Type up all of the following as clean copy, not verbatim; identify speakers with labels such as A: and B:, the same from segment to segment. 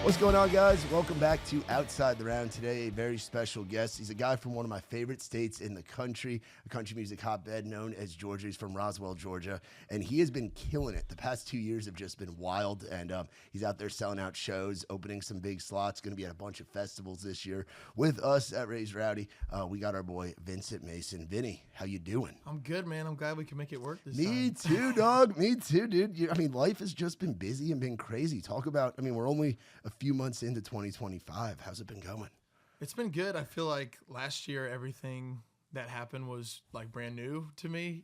A: What's going on, guys? Welcome back to Outside the Round. Today, a very special guest. He's a guy from one of my favorite states in the country, a country music hotbed known as Georgia. He's from Roswell, Georgia, and he has been killing it. The past 2 years have just been wild, and he's out there selling out shows, opening some big slots, going to be at a bunch of festivals this year. With us at Raised Rowdy, we got our boy Vincent Mason. Vinny, how you doing?
B: I'm good, man. I'm glad we can make it work this
A: Me
B: time.
A: too, dog. Me too, dude. I mean, life has just been busy and been crazy. Talk about, we're only a few months into 2025. How's it been going?
B: It's been good. I feel like last year everything that happened was like brand new to me.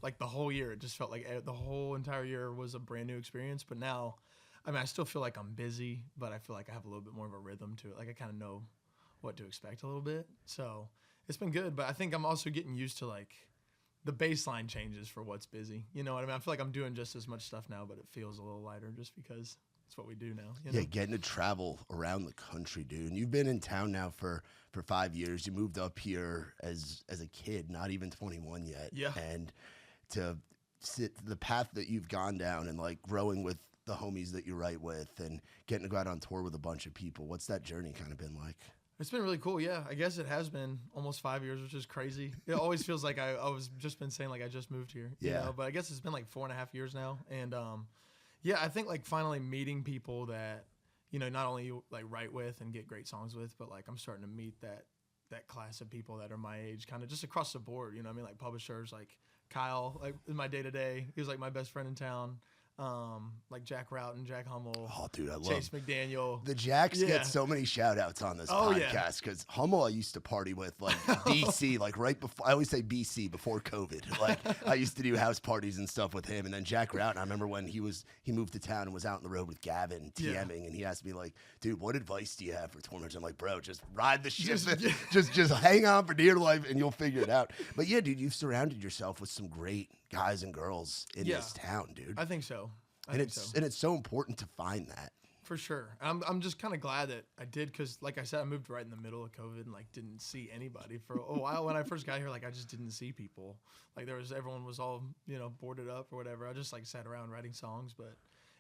B: Like the whole year, it just felt like the whole entire year was a brand new experience. But now, I still feel like I'm busy, but I feel like I have a little bit more of a rhythm to it. Like I kind of know what to expect a little bit. So it's been good. But I think I'm also getting used to like the baseline changes for what's busy. You know what I mean? I feel like I'm doing just as much stuff now, but it feels a little lighter just because it's what we do now. You know?
A: Yeah, getting to travel around the country, dude. And you've been in town now for 5 years. You moved up here as a kid, not even 21 yet.
B: Yeah.
A: And to sit the path that you've gone down and like growing with the homies that you write with and getting to go out on tour with a bunch of people. What's that journey kind of been like?
B: It's been really cool, yeah. I guess it has been almost 5 years, which is crazy. It always feels like I was just been saying like I just moved here, you know? But I guess it's been like 4.5 years now, and yeah, I think like finally meeting people that not only you like write with and get great songs with, but like I'm starting to meet that class of people that are my age, kind of just across the board. You know what I mean? Like publishers, like Kyle, like in my day to day, he was like my best friend in town. Like Jack Routon, Jack Hummel.
A: Oh, dude, I love
B: Chase McDaniel.
A: The Jacks get so many shout outs on this podcast because Hummel I used to party with like BC, like right before, I always say BC before COVID. Like I used to do house parties and stuff with him. And then Jack Routon, I remember when he moved to town and was out on the road with Gavin TMing, and he asked me like, dude, what advice do you have for tournaments? I'm like, bro, just ride the ship, just hang on for dear life and you'll figure it out. But yeah, dude, you've surrounded yourself with some great guys and girls in this town, dude.
B: I think so.
A: And it's so important to find that.
B: For sure. I'm just kind of glad that I did, because like I said, I moved right in the middle of COVID and like didn't see anybody for a while. When I first got here, like I just didn't see people. Like everyone was all, boarded up or whatever. I just like sat around writing songs, but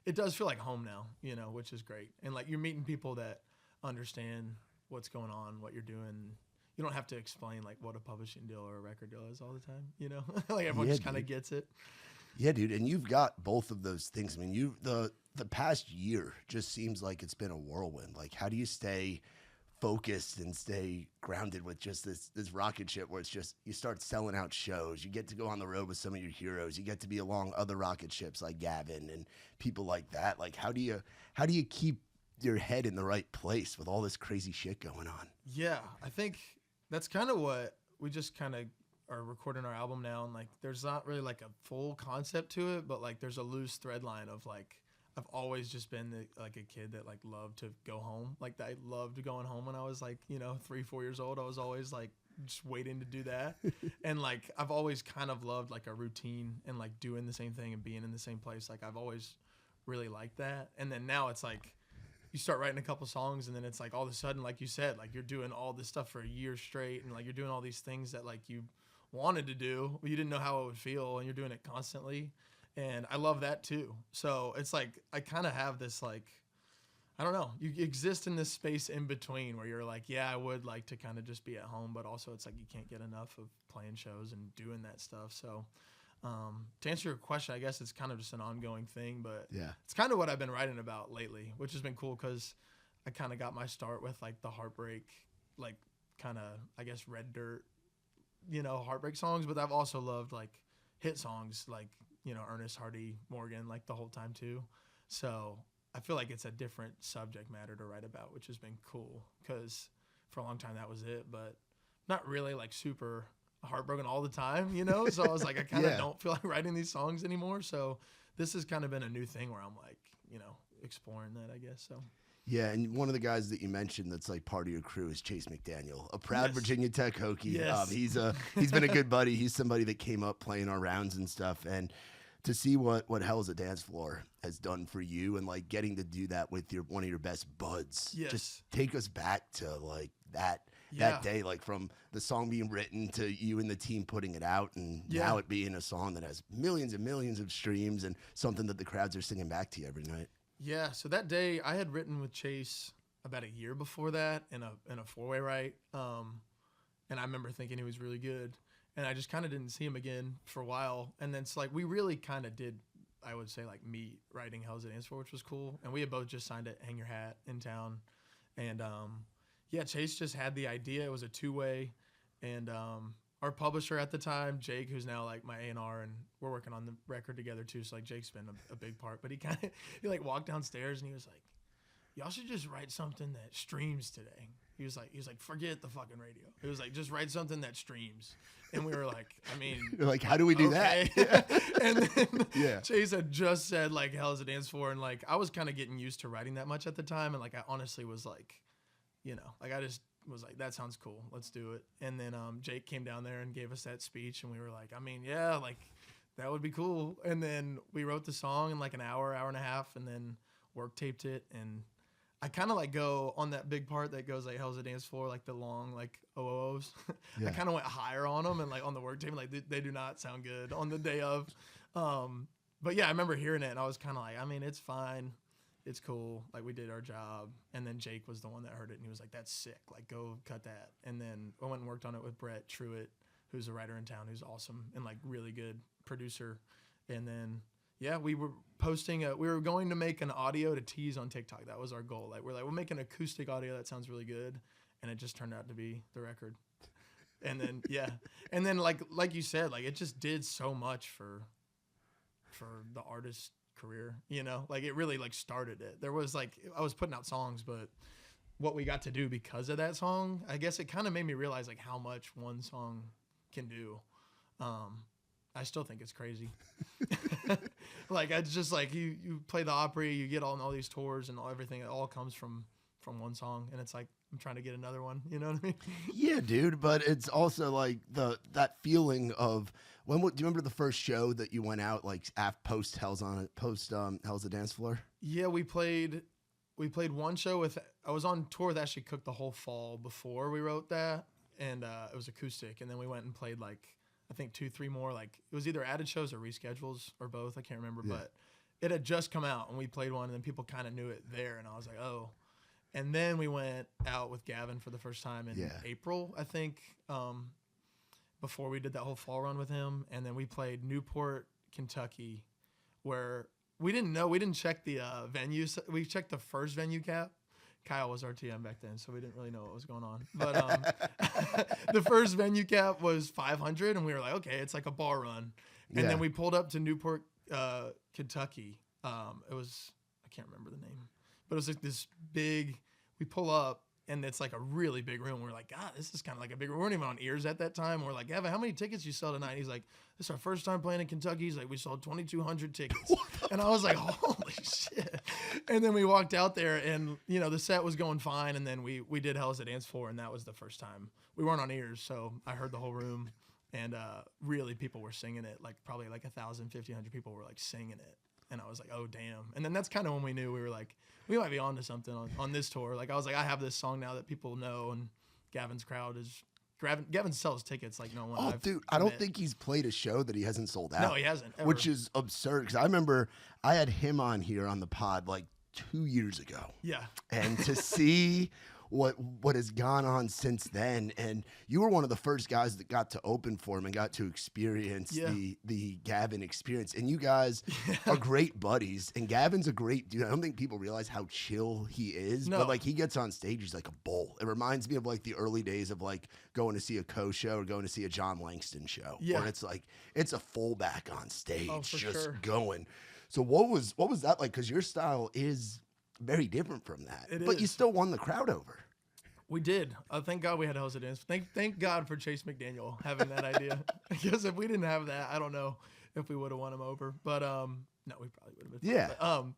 B: it does feel like home now, which is great. And like you're meeting people that understand what's going on, what you're doing. You don't have to explain like what a publishing deal or a record deal is all the time, like everyone just kind of gets it.
A: Yeah, dude, and you've got both of those things. I mean, the past year just seems like it's been a whirlwind. Like, how do you stay focused and stay grounded with just this rocket ship where it's just you start selling out shows, you get to go on the road with some of your heroes, you get to be along other rocket ships like Gavin and people like that. Like, how do you keep your head in the right place with all this crazy shit going on?
B: Yeah, I think that's kind of what we just kind of are recording our album now, and like there's not really like a full concept to it, but like there's a loose thread line of like I've always just been like a kid that like loved to go home. Like I loved going home when I was like 3-4 years old. I was always like just waiting to do that. And like I've always kind of loved like a routine and like doing the same thing and being in the same place. Like I've always really liked that. And then now it's like you start writing a couple songs, and then it's like all of a sudden, like you said, like you're doing all this stuff for a year straight, and like you're doing all these things that like you wanted to do, but you didn't know how it would feel, and you're doing it constantly. And I love that too. So it's like I kind of have this like, I don't know, you exist in this space in between where you're like, yeah, I would like to kind of just be at home, but also it's like you can't get enough of playing shows and doing that stuff. So to answer your question, I guess it's kind of just an ongoing thing, but it's kind of what I've been writing about lately, which has been cool because I kind of got my start with like the heartbreak, like kind of, I guess, red dirt, heartbreak songs, but I've also loved like hit songs like, Ernest, Hardy, Morgan, like the whole time too. So I feel like it's a different subject matter to write about, which has been cool because for a long time that was it, but not really like super heartbroken all the time, So I was like, I kind of don't feel like writing these songs anymore. So this has kind of been a new thing where I'm like, exploring that, I guess. So.
A: Yeah, and one of the guys that you mentioned that's like part of your crew is Chase McDaniel, a proud Virginia Tech Hokie.
B: Yes.
A: He's been a good buddy. He's somebody that came up playing our rounds and stuff. And to see what Hell's a Dance Floor has done for you and like getting to do that with one of your best buds.
B: Yes.
A: Just take us back to like that day, like from the song being written to you and the team putting it out, and now it being a song that has millions and millions of streams and something that the crowds are singing back to you every night.
B: Yeah, so that day I had written with Chase about a year before that in a four-way write, and I remember thinking he was really good, and I just kind of didn't see him again for a while, and then it's like we really kind of did, I would say, like meet writing Hell's It Dance For, which was cool, and we had both just signed at Hang Your Hat in town, and yeah, Chase just had the idea. It was a two-way, and our publisher at the time, Jake, who's now like my A&R, and we're working on the record together too. So like Jake's been a big part, but he like walked downstairs and he was like, y'all should just write something that streams today. He was like, forget the fucking radio. He was like, just write something that streams. And we were like, I mean,
A: you're like, how do we do that?
B: And then Chase had just said like, Hell's a Dance For, and like I was kind of getting used to writing that much at the time, and like I honestly was like, you know, like I just was like, that sounds cool, let's do it. And then Jake came down there and gave us that speech, and we were like, I mean, yeah, like that would be cool. And then we wrote the song in like an hour and a half, and then work taped it. And I kind of like go on that big part that goes like Hell's a Dance For, like the long like OOs. Yeah. I kind of went higher on them, and like on the work tape, like they do not sound good on the day of. But yeah, I remember hearing it, and I was kind of like, I mean, it's fine. It's cool. Like we did our job. And then Jake was the one that heard it, and he was like, that's sick. Like go cut that. And then I went and worked on it with Brett Truitt, who's a writer in town, who's awesome and like really good producer. And then, yeah, we were we were going to make an audio to tease on TikTok. That was our goal. Like we'll make an acoustic audio that sounds really good. And it just turned out to be the record. And then, yeah. And then like you said, like it just did so much for the artist career, you know, like it really like started it. There was like I was putting out songs, but what we got to do because of that song, I guess it kind of made me realize like how much one song can do. I still think it's crazy. Like it's just like you play the Opry, you get all these tours and everything, it all comes from one song, and it's like I'm trying to get another one, you know what I mean?
A: Yeah, dude, but it's also like that feeling of do you remember the first show that you went out like post Hell's a Dance Floor? Yeah,
B: we played one show I was on tour with Ashley Cook the whole fall before we wrote that, and it was acoustic, and then we went and played like I think 2-3 more, like it was either added shows or reschedules or both, I can't remember, but it had just come out and we played one, and then people kind of knew it there, and I was like, oh. And then we went out with Gavin for the first time in April, I think, before we did that whole fall run with him. And then we played Newport, Kentucky, where we didn't check the venue. We checked the first venue cap. Kyle was our TM back then, so we didn't really know what was going on. But the first venue cap was 500, and we were like, okay, it's like a bar run. And then we pulled up to Newport, Kentucky. It was, I can't remember the name. But it was like this big, we pull up, and it's like a really big room. We're like, God, this is kind of like a big room. We weren't even on ears at that time. We're like, Gavin, how many tickets you sell tonight? He's like, this is our first time playing in Kentucky. He's like, we sold 2,200 tickets. And I was like, holy shit. And then we walked out there, and, you know, the set was going fine. And then we did Hell's a Dance For, and that was the first time. We weren't on ears, so I heard the whole room. And really, people were singing it. Like probably like 1,000, 1,500 people were like singing it. And I was like, oh, damn. And then that's kind of when we knew we were like, we might be on to something on this tour. Like, I was like, I have this song now that people know, and Gavin's crowd is... Gavin sells tickets like no one.
A: Oh, dude, I don't think he's played a show that he hasn't sold out.
B: No, he hasn't. Ever.
A: Which is absurd, because I remember I had him on here on the pod like 2 years ago.
B: Yeah.
A: And to see... what has gone on since then, and you were one of the first guys that got to open for him and got to experience the Gavin experience, and you guys are great buddies, and Gavin's a great dude. I don't think people realize how chill he is, but like he gets on stage, he's like a bull. It reminds me of like the early days of like going to see a Co show or going to see a John Langston show, where it's like it's a fullback on stage, going. So what was that like? Because your style is very different from that, but you still won the crowd over.
B: We did. Thank God we had Hell's a Dance. Thank God for Chase McDaniel having that idea. Because if we didn't have that, I don't know if we would have won him over. But no, we probably would have been.
A: Yeah.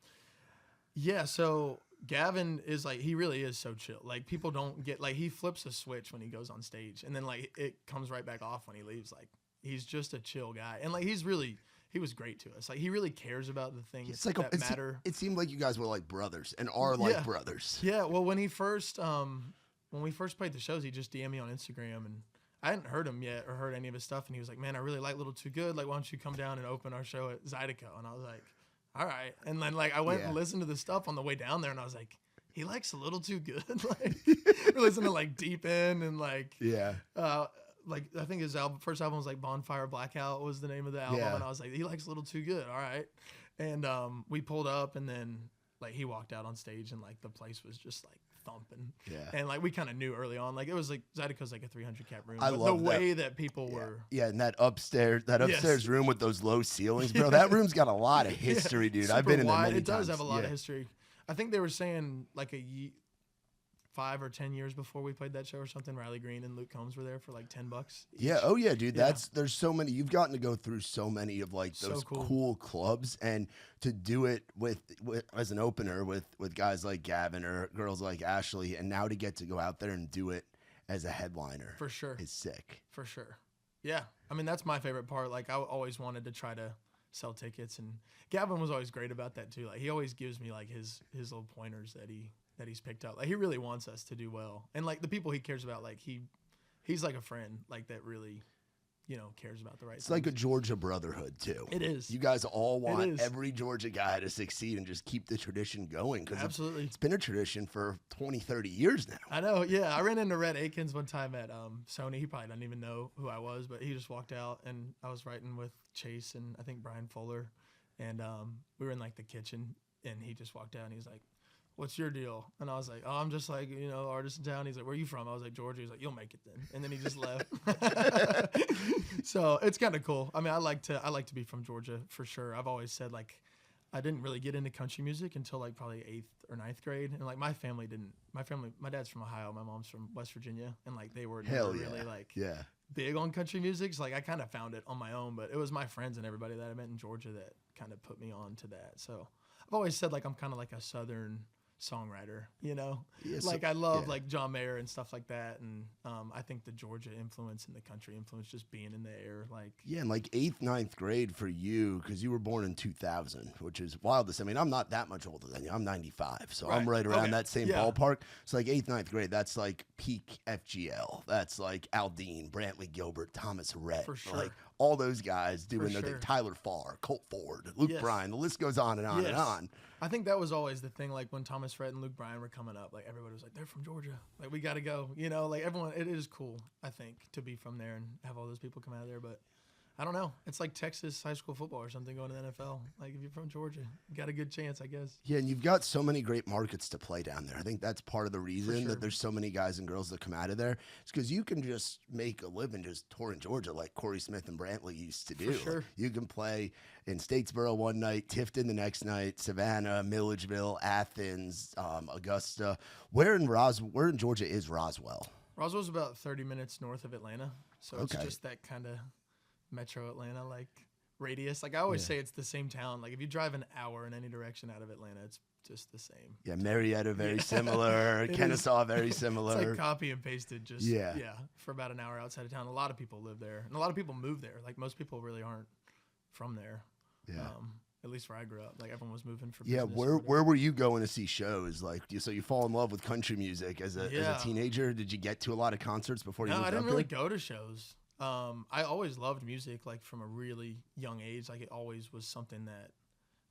B: But, so Gavin is like, he really is so chill. Like people don't get, like he flips a switch when he goes on stage, and then like it comes right back off when he leaves. Like he's just a chill guy, and like he was great to us. Like he really cares about the things that matter.
A: It seemed like you guys were like brothers and are like brothers.
B: Yeah. Well, when we first played the shows, he just DM'd me on Instagram, and I hadn't heard him yet or heard any of his stuff. And he was like, man, I really like Little Too Good. Like, why don't you come down and open our show at Zydeco? And I was like, all right. And then like I went and listened to the stuff on the way down there, and I was like, he likes a little too good. Like listen to like Deep End and like like I think his first album was like Bonfire Blackout was the name of the album, and I was like, he likes a little too good. All right. And we pulled up, and then like he walked out on stage, and like the place was just like thumping. And like we kind of knew early on, like it was like Zydeco's like a 300 cap room.
A: I love
B: the way that people were.
A: Yeah, and that upstairs room with those low ceilings, bro. That room's got a lot of history, dude. I've been in there many times.
B: It does have a lot of history. I think they were saying like 5 or 10 years before we played that show or something, Riley Green and Luke Combs were there for like $10 each.
A: Yeah. Oh yeah, dude. There's so many. You've gotten to go through so many of like those cool clubs, and to do it with as an opener with guys like Gavin or girls like Ashley, and now to get to go out there and do it as a headliner
B: for sure
A: is sick.
B: For sure. Yeah. I mean, that's my favorite part. Like I always wanted to try to sell tickets, and Gavin was always great about that too. Like he always gives me like his little pointers that he's picked up. Like he really wants us to do well, and like the people he cares about, like he's like a friend, like that really, cares about the right
A: It's
B: things.
A: like a Georgia brotherhood too.
B: It is.
A: You guys all want every Georgia guy to succeed and just keep the tradition going, because
B: absolutely
A: it's been a tradition for 20, 30 years now.
B: I know. Yeah, I ran into Rhett Akins one time at Sony. He probably doesn't even know who I was, but he just walked out, and I was writing with Chase and I think Brian Fuller, and we were in like the kitchen, and he just walked out and he's like, "What's your deal?" And I was like, "Oh, I'm just like, artist in town." He's like, "Where are you from?" I was like, "Georgia." He's like, "You'll make it then." And then he just left. So it's kind of cool. I mean, I like to be from Georgia for sure. I've always said like, I didn't really get into country music until like probably 8th or 9th grade. And like my family didn't, my dad's from Ohio. My mom's from West Virginia. And like, they were never really like big on country music. So like, I kind of found it on my own, but it was my friends and everybody that I met in Georgia that kind of put me on to that. So I've always said like, I'm kind of like a Southern songwriter, like I love like John Mayer and stuff like that, and I think the Georgia influence and the country influence just being in the air, like
A: and like 8th, 9th grade for you, because you were born in 2000, which is wild to say. I mean, I'm not that much older than you. I'm 95, so I'm right around that same ballpark. So like 8th, 9th grade, that's like peak FGL. That's like Aldine, Brantley Gilbert, Thomas Rhett,
B: for sure.
A: Like all those guys doing their thing. Tyler Farr, Colt Ford, Luke Bryan. The list goes on and on and on.
B: I think that was always the thing. Like when Thomas Rhett and Luke Bryan were coming up, like everybody was like, "They're from Georgia. Like we got to go." Like everyone. It is cool, I think, to be from there and have all those people come out of there. But I don't know. It's like Texas high school football or something going to the NFL. Like if you're from Georgia, you got a good chance, I guess.
A: Yeah, and you've got so many great markets to play down there. I think that's part of the reason that there's so many guys and girls that come out of there. It's because you can just make a living just touring Georgia like Corey Smith and Brantley used to do.
B: For sure.
A: Like, you can play in Statesboro one night, Tifton the next night, Savannah, Milledgeville, Athens, Augusta. Where in Georgia is Roswell?
B: Roswell's about 30 minutes north of Atlanta, so it's just that kind of metro Atlanta like radius. Like I always say, it's the same town. Like if you drive an hour in any direction out of Atlanta, it's just the same.
A: Yeah, Marietta very similar, Kennesaw very similar.
B: It's like copy and pasted, just for about an hour outside of town. A lot of people live there, and a lot of people move there. Like most people really aren't from there. Yeah. At least where I grew up, like everyone was moving for business.
A: Yeah, where were you going to see shows? Like, so you fall in love with country music as a teenager? Did you get to a lot of concerts before you moved up here?
B: No, I didn't really go to shows. I always loved music, like from a really young age. Like it always was something that,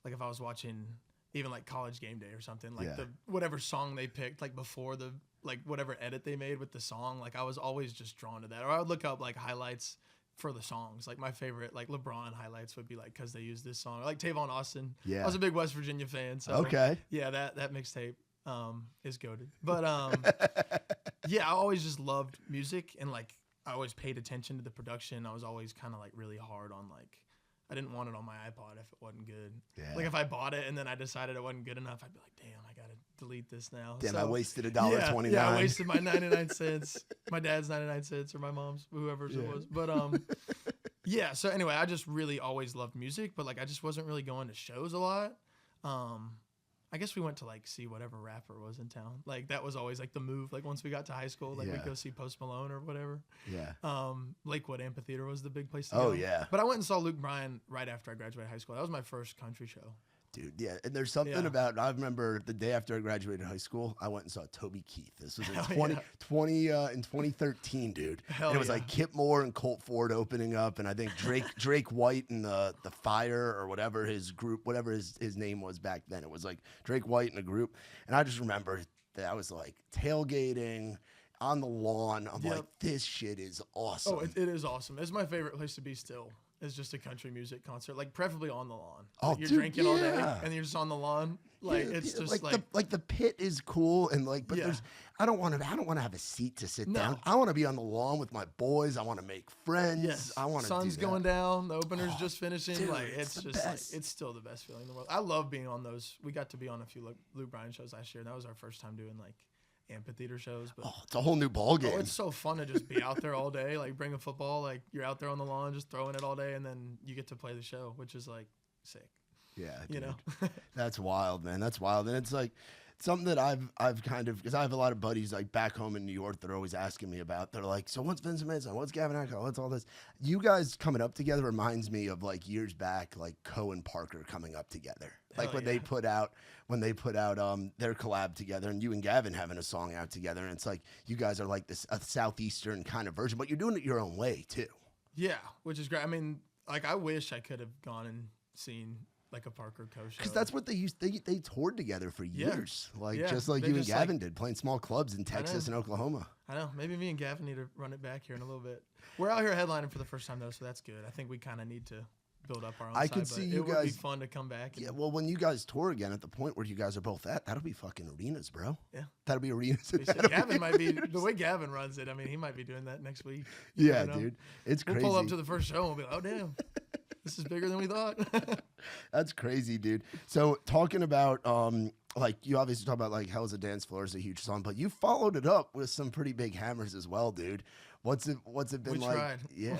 B: like if I was watching even like College Game Day or something, like whatever song they picked, like before the like whatever edit they made with the song, like I was always just drawn to that. Or I would look up like highlights for the songs. Like my favorite like LeBron highlights would be like because they used this song. Or, like Tavon Austin. Yeah, I was a big West Virginia fan. So that mixtape is goated. But I always just loved music, and like I always paid attention to the production. I was always kind of like really hard on like, I didn't want it on my iPod if it wasn't good. Yeah. Like if I bought it and then I decided it wasn't good enough, I'd be like, damn, I gotta delete this now.
A: Damn, I wasted $1.29.
B: Yeah, I wasted my 99 cents, my dad's 99 cents or my mom's, whoever's it was. But so anyway, I just really always loved music, but like I just wasn't really going to shows a lot. I guess we went to like see whatever rapper was in town. Like that was always like the move. Like once we got to high school, like we'd go see Post Malone or whatever. Yeah. Lakewood Amphitheater was the big place to go. Oh yeah. But I went and saw Luke Bryan right after I graduated high school. That was my first country show.
A: Dude, yeah, and there's something about, I remember the day after I graduated high school, I went and saw Toby Keith. This was in 2013, dude. And it was like Kip Moore and Colt Ford opening up, and I think Drake White and the Fire, or whatever his group, whatever his name was back then. It was like Drake White and a group, and I just remember that I was like tailgating on the lawn. I'm like, this shit is awesome.
B: Oh, it is awesome. It's my favorite place to be still. It's just a country music concert, like preferably on the lawn.
A: Oh,
B: you're
A: dude,
B: drinking all day and you're just on the lawn. Like it's just
A: like the pit is cool, and like, but there's, I don't want to have a seat to sit down. I want to be on the lawn with my boys. I want to make friends.
B: Yes.
A: I want to.
B: Sun's going down. The opener's just finishing.
A: Dude,
B: like it's just like,
A: best.
B: it's still the best feeling in the world. I love being on those. We got to be on a few Lou Bryan shows last year. That was our first time doing like amphitheater shows, but
A: it's a whole new ball game.
B: It's so fun to just be out there all day, like bring a football, like you're out there on the lawn just throwing it all day, and then you get to play the show, which is like sick.
A: Yeah,
B: you
A: dude.
B: know.
A: That's wild, man. That's wild. And it's like something that I've kind of, because I have a lot of buddies like back home in New York that are always asking me about. They're like, so what's Vincent Mason? What's Gavin Adcock? What's all this? You guys coming up together reminds me of like years back, like Coe and Parker coming up together. Like when they put out their collab together, and you and Gavin having a song out together, and it's like you guys are like this a southeastern kind of version, but you're doing it your own way too. Yeah,
B: which is great. I mean, like I wish I could have gone and seen like a Parker Coe show,
A: because that's what they used. They toured together for years, just like
B: they
A: you and Gavin did, playing small clubs in Texas and Oklahoma.
B: I know. Maybe me and Gavin need to run it back here in a little bit. We're out here headlining for the first time though, so that's good. I think we kind of need to build up our own.
A: I could see you guys.
B: It would be fun to come back.
A: Yeah, well, when you guys tour again at the point where you guys are both at, that'll be fucking arenas, bro.
B: Yeah,
A: that'll be arenas.
B: Gavin might be the way Gavin runs it. I mean, he might be doing that next week.
A: Yeah, dude, it's crazy.
B: We'll pull up to the first show and we'll be like, oh damn. This is bigger than we thought.
A: That's crazy, dude. So talking about, like you obviously talk about like Hell's a Dance Floor is a huge song, but you followed it up with some pretty big hammers as well, dude. What's it been like?
B: We tried.
A: Yeah,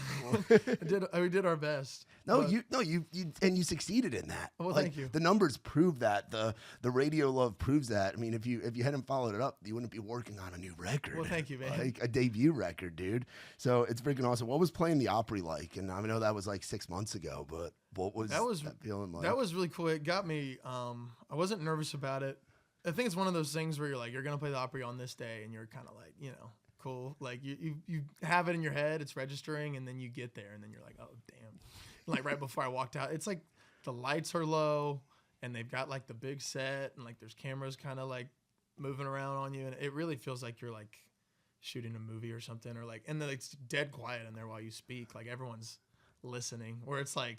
B: we did our best.
A: You succeeded in that.
B: Well,
A: like,
B: thank you.
A: The numbers prove that. The radio love proves that. I mean, if you hadn't followed it up, you wouldn't be working on a new record.
B: Well, thank you, man.
A: Like a debut record, dude. So it's freaking awesome. What was playing the Opry like? And I know that was like 6 months ago, but what was that feeling like?
B: That was really cool. It got me. I wasn't nervous about it. I think it's one of those things where you're like, you're gonna play the Opry on this day, and you're kind of like, cool. Like you have it in your head, it's registering, and then you get there, and then you're like, oh damn. Like right before I walked out, it's like the lights are low, and they've got like the big set, and like there's cameras kind of like moving around on you, and it really feels like you're like shooting a movie or something, or like, and then it's dead quiet in there while you speak, like everyone's listening. Where it's like,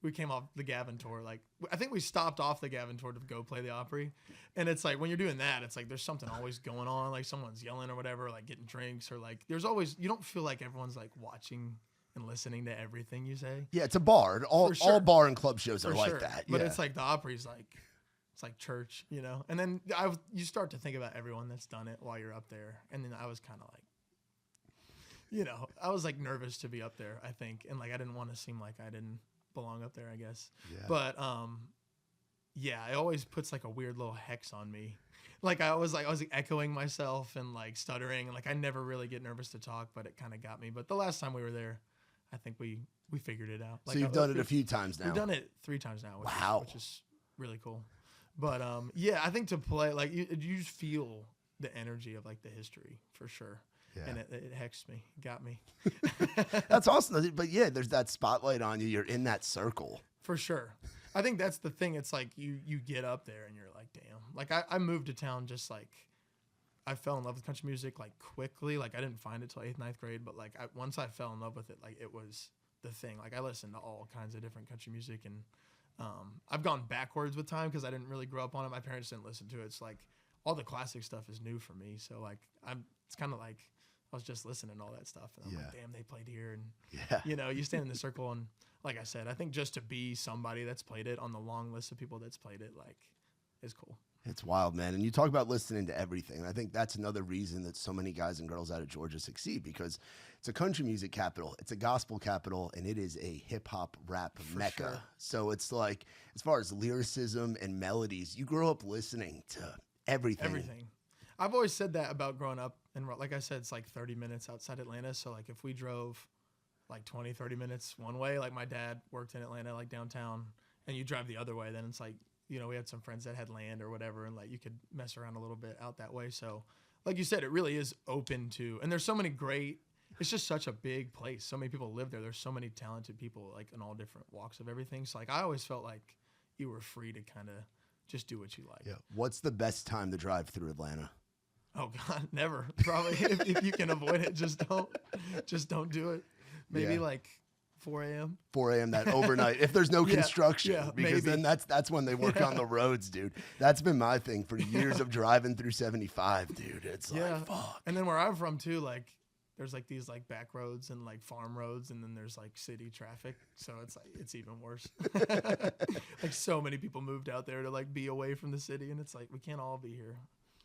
B: we came off the Gavin tour, like I think we stopped off the Gavin tour to go play the Opry, and it's like when you're doing that, it's like there's something always going on, like someone's yelling or whatever, like getting drinks, or like there's always, you don't feel like everyone's like watching and listening to everything you say.
A: Yeah, it's a bar. All bar and club shows are like that.
B: But it's like the Opry's like, it's like church, And then you start to think about everyone that's done it while you're up there, and then I was kind of like, I was like nervous to be up there, I think, and like I didn't want to seem like I didn't belong up there, I guess. Yeah. But it always puts like a weird little hex on me. Like I was echoing myself and like stuttering, and like I never really get nervous to talk, but it kind of got me. But the last time we were there, I think we figured it out. Like,
A: so you've done it a few times now.
B: We've done it 3 times now. Which is really cool. But I think to play, like you just feel the energy of like the history for sure. Yeah. And it hexed me, got me.
A: That's awesome. But yeah, there's that spotlight on you. You're in that circle.
B: For sure. I think that's the thing. It's like you get up there and you're like, damn. Like I moved to town just like, I fell in love with country music like quickly. Like I didn't find it till 8th, 9th grade. But like once I fell in love with it, like it was the thing. Like I listened to all kinds of different country music. And I've gone backwards with time because I didn't really grow up on it. My parents didn't listen to it. It's like all the classic stuff is new for me. So like it's kind of like, I was just listening to all that stuff, and I'm like, damn, they played here, and you stand in the circle, and like I said, I think just to be somebody that's played it on the long list of people that's played it, like, is cool.
A: It's wild, man. And you talk about listening to everything. And I think that's another reason that so many guys and girls out of Georgia succeed, because it's a country music capital, it's a gospel capital, and it is a hip hop rap mecca. Sure. So it's like, as far as lyricism and melodies, you grow up listening to everything.
B: Everything. I've always said that about growing up, and like I said, it's like 30 minutes outside Atlanta. So like if we drove like 20, 30 minutes one way, like my dad worked in Atlanta, like downtown, and you drive the other way, then it's like you know, we had some friends that had land or whatever, and like you could mess around a little bit out that way. So like you said, it really is open to, and there's so many great, it's just such a big place. So many people live there. There's so many talented people like in all different walks of everything. So like I always felt like you were free to kind of just do what you like.
A: Yeah. What's the best time to drive through Atlanta?
B: Oh God, never. Probably if you can avoid it, just don't do it. Maybe like 4 a.m.
A: 4 a.m. that overnight, if there's no construction, because
B: maybe.
A: then that's when they work on the roads, dude. That's been my thing for years of driving through 75, dude. It's like, fuck.
B: And then where I'm from too, like there's like these like back roads and like farm roads, and then there's like city traffic. So it's like, it's even worse. Like so many people moved out there to like be away from the city, and it's like, we can't all be here.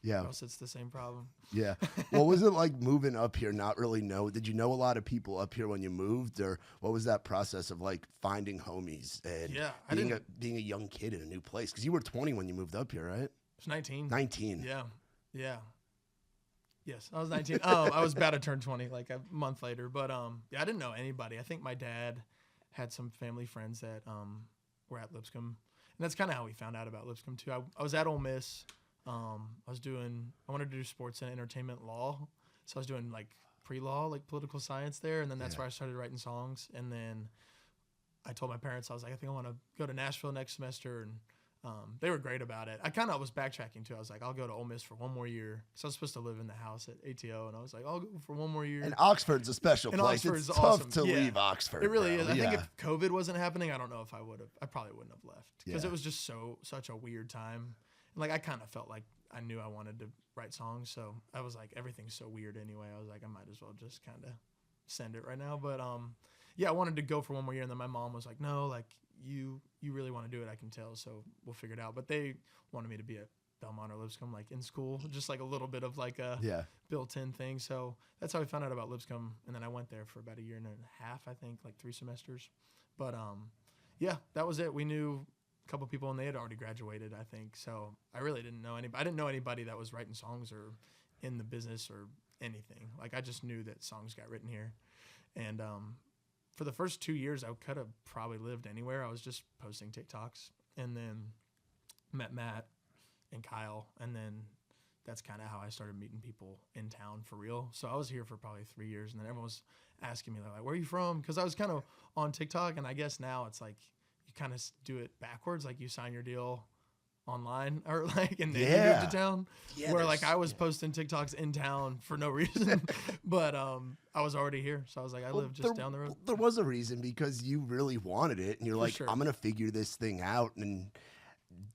A: Yeah.
B: Or else it's the same problem.
A: Yeah. What was it like moving up here? Not really know. Did you know a lot of people up here when you moved, or what was that process of like finding homies and being a young kid in a new place? Because you were 20 when you moved up here, right?
B: I was 19.
A: 19.
B: Yeah. Yeah. Yes, I was 19. I was about to turn 20 like a month later. But yeah, I didn't know anybody. I think my dad had some family friends that were at Lipscomb. And that's kind of how we found out about Lipscomb too. I was at Ole Miss. I wanted to do sports and entertainment law. So I was doing like pre-law, like political science there. And then that's where I started writing songs. And then I told my parents, I was like, I think I want to go to Nashville next semester. And they were great about it. I kind of was backtracking too. I was like, I'll go to Ole Miss for one more year. So I was supposed to live in the house at ATO. And I was like, I'll go for one more year.
A: And Oxford's a special place.
B: Oxford's
A: it's
B: awesome.
A: tough to leave Oxford.
B: It really is. I
A: Yeah.
B: think if COVID wasn't happening, I don't know if I probably wouldn't have left. Because
A: Yeah.
B: it was just such a weird time. And like I kind of felt like I knew I wanted to write songs. So I was like, everything's so weird anyway. I was like, I might as well just kind of send it right now. But yeah, I wanted to go for one more year. And then my mom was like, no, like you really want to do it, I can tell. So we'll figure it out. But they wanted me to be at Belmont or Lipscomb like in school, just like a little bit of like a built-in thing. So that's how I found out about Lipscomb. And then I went there for about a year and a half, I think, like 3 semesters. But yeah, that was it. We knew a couple people and they had already graduated, I think. So I really didn't know anybody. I didn't know anybody that was writing songs or in the business or anything. Like I just knew that songs got written here. And for the first 2 years, I could have probably lived anywhere. I was just posting TikToks, and then met Matt and Kyle, and then that's kind of how I started meeting people in town for real. So I was here for probably 3 years, and then everyone was asking me like, where are you from? Because I was kind of on TikTok, and I guess now it's like you kind of do it backwards, like you sign your deal online or like and then you move to town, where like I was posting TikToks in town for no reason. But I was already here, so I was like, I live just down the road.
A: There was a reason, because you really wanted it, and you're like, I'm gonna figure this thing out and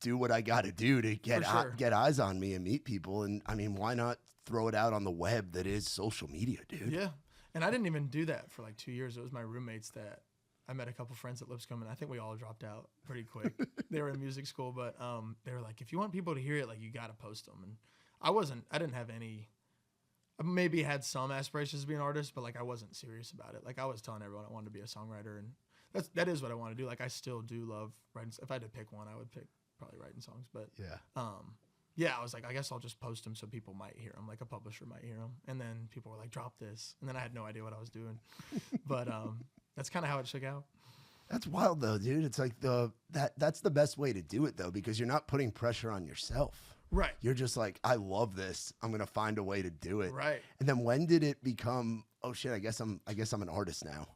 A: do what I gotta do to get eyes on me and meet people. And I mean, why not throw it out on the web that is social media, dude?
B: Yeah. And I didn't even do that for like 2 years. It was my roommates that I met a couple friends at Lipscomb, and I think we all dropped out pretty quick. They were in music school, but they were like, if you want people to hear it, like you got to post them. And I didn't have any, I maybe had some aspirations to be an artist, but like I wasn't serious about it. Like I was telling everyone I wanted to be a songwriter, and that is what I want to do. Like I still do love writing. If I had to pick one, I would pick probably writing songs. But yeah, I was like, I guess I'll just post them so people might hear them, like a publisher might hear them. And then people were like, drop this. And then I had no idea what I was doing. But that's kind of how it shook out.
A: That's wild though, dude. It's like that's the best way to do it though, because you're not putting pressure on yourself.
B: Right.
A: You're just like, I love this. I'm going to find a way to do it.
B: Right.
A: And then when did it become, oh shit, I guess I'm an artist now?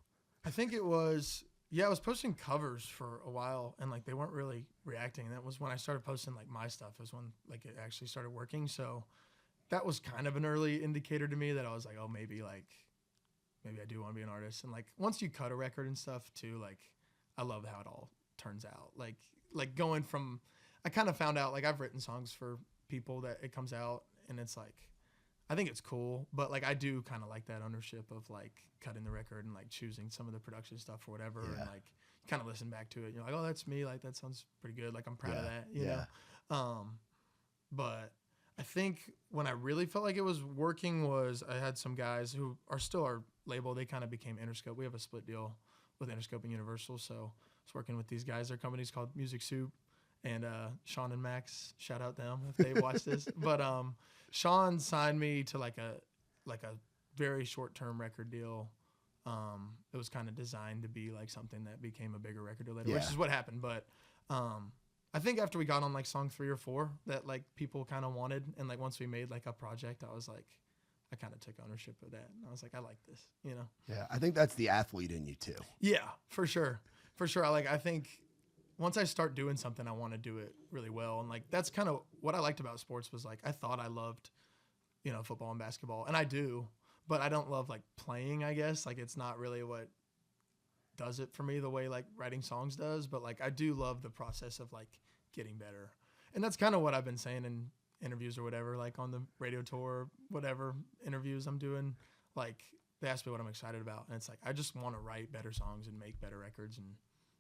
B: I think it was, I was posting covers for a while, and like they weren't really reacting. And that was when I started posting like my stuff, is when like it actually started working. So that was kind of an early indicator to me that I was like, oh, maybe I do want to be an artist. And like once you cut a record and stuff too, like I love how it all turns out. Like going from, I kind of found out, like I've written songs for people that it comes out and it's like, I think it's cool, but like I do kind of like that ownership of like cutting the record and like choosing some of the production stuff or whatever. And like you kind of listen back to it and you're like, oh, that's me. Like that sounds pretty good. Like I'm proud of that, you know? But I think when I really felt like it was working was I had some guys who are still our label. They kind of became Interscope. We have a split deal with Interscope and Universal. So I was working with these guys. Their company's called Music Soup. And Sean and Max, shout out them if they watch this. But Sean signed me to like a very short-term record deal. It was kind of designed to be like something that became a bigger record deal later, which is what happened. But I think after we got on like song 3 or 4 that like people kind of wanted, and like once we made like a project, I was like, I kind of took ownership of that, and I was like, I like this, you know?
A: Yeah, I think that's the athlete in you too.
B: Yeah, for sure. For sure. I think once I start doing something, I want to do it really well. And like, that's kind of what I liked about sports was like, I thought I loved, you know, football and basketball, and I do, but I don't love like playing, I guess. Like, it's not really what does it for me the way like writing songs does, but like I do love the process of like getting better. And that's kind of what I've been saying in interviews or whatever, like on the radio tour, whatever interviews I'm doing, like they ask me what I'm excited about, and it's like I just want to write better songs and make better records and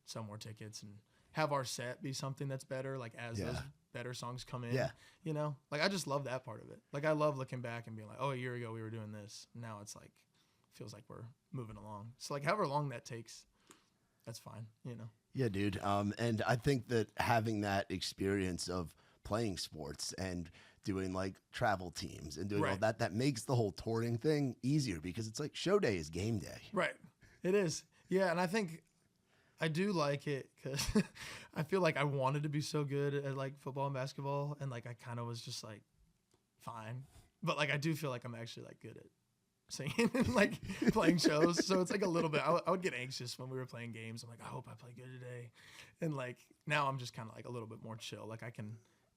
B: sell more tickets and have our set be something that's better, like as those better songs come in. You know, like I just love that part of it. Like I love looking back and being like, oh, a year ago we were doing this, now it's like feels like we're moving along. So like however long that takes, that's fine, you know?
A: Yeah, dude. And I think that having that experience of playing sports and doing like travel teams and doing all that, that makes the whole touring thing easier because it's like show day is game day.
B: Right. It is. Yeah. And I think I do like it because I feel like I wanted to be so good at like football and basketball. And like, I kind of was just like, fine. But like, I do feel like I'm actually like good at singing and like playing shows, so it's like a little bit I would get anxious when we were playing games. I'm like, I hope I play good today, and like now I'm just kind of like a little bit more chill, like I can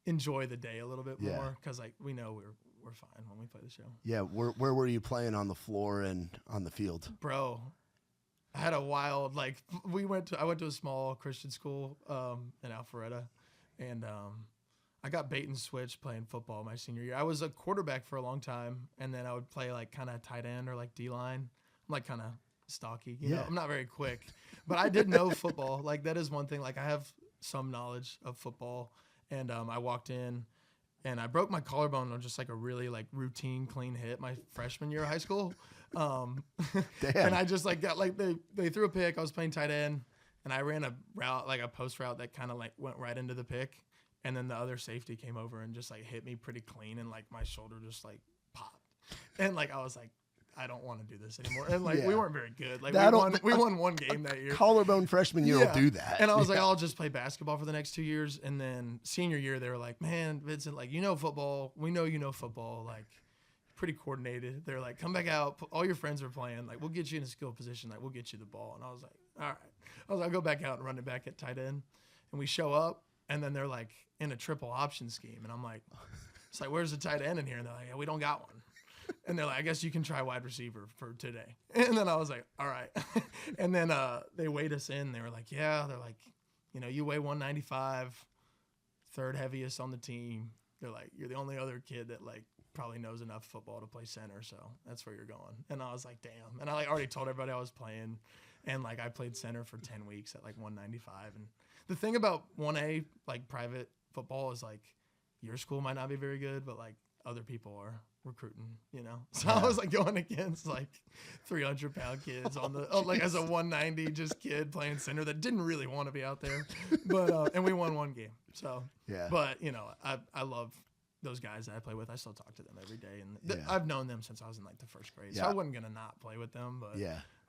B: enjoy the day a little bit more because like we know we're fine when we play the show.
A: Yeah, where were you playing on the floor and on the field?
B: Bro, I had a wild like I went to a small Christian school in Alpharetta, and I got bait and switch playing football my senior year. I was a quarterback for a long time, and then I would play like kind of tight end or like D-line. I'm like kind of stocky, you know? I'm not very quick, but I did know football. Like that is one thing. Like I have some knowledge of football, and I walked in and I broke my collarbone on just like a really like routine clean hit my freshman year of high school. And I just like got like they threw a pick. I was playing tight end, and I ran a route, like a post route that kind of like went right into the pick. And then the other safety came over and just like hit me pretty clean, and like my shoulder just like popped. And like I was like, I don't want to do this anymore. And like we weren't very good. Like we won one game that year.
A: Collarbone freshman year will do that.
B: And I was like, I'll just play basketball for the next 2 years. And then senior year, they were like, man, Vincent, like you know football. We know you know football. Like pretty coordinated. They're like, come back out. All your friends are playing. Like we'll get you in a skill position. Like we'll get you the ball. And I was like, all right. I was like, I'll go back out and run it back at tight end. And we show up. And then they're like in a triple option scheme. And I'm like, it's like, where's the tight end in here? And they're like, yeah, we don't got one. And they're like, I guess you can try wide receiver for today. And then I was like, all right. And then they weighed us in. They were like, yeah. They're like, you know, you weigh 195, third heaviest on the team. They're like, you're the only other kid that like probably knows enough football to play center. So that's where you're going. And I was like, damn. And I like already told everybody I was playing. And like I played center for 10 weeks at like 195. And the thing about 1A, like private football, is like your school might not be very good, but like other people are recruiting, you know? So I was like going against like 300-pound kids on the, like as a 190 just kid playing center that didn't really want to be out there. But, and we won one game. So, but you know, I love those guys that I play with. I still talk to them every day. And I've known them since I was in like the first grade. So I wasn't going to not play with them, but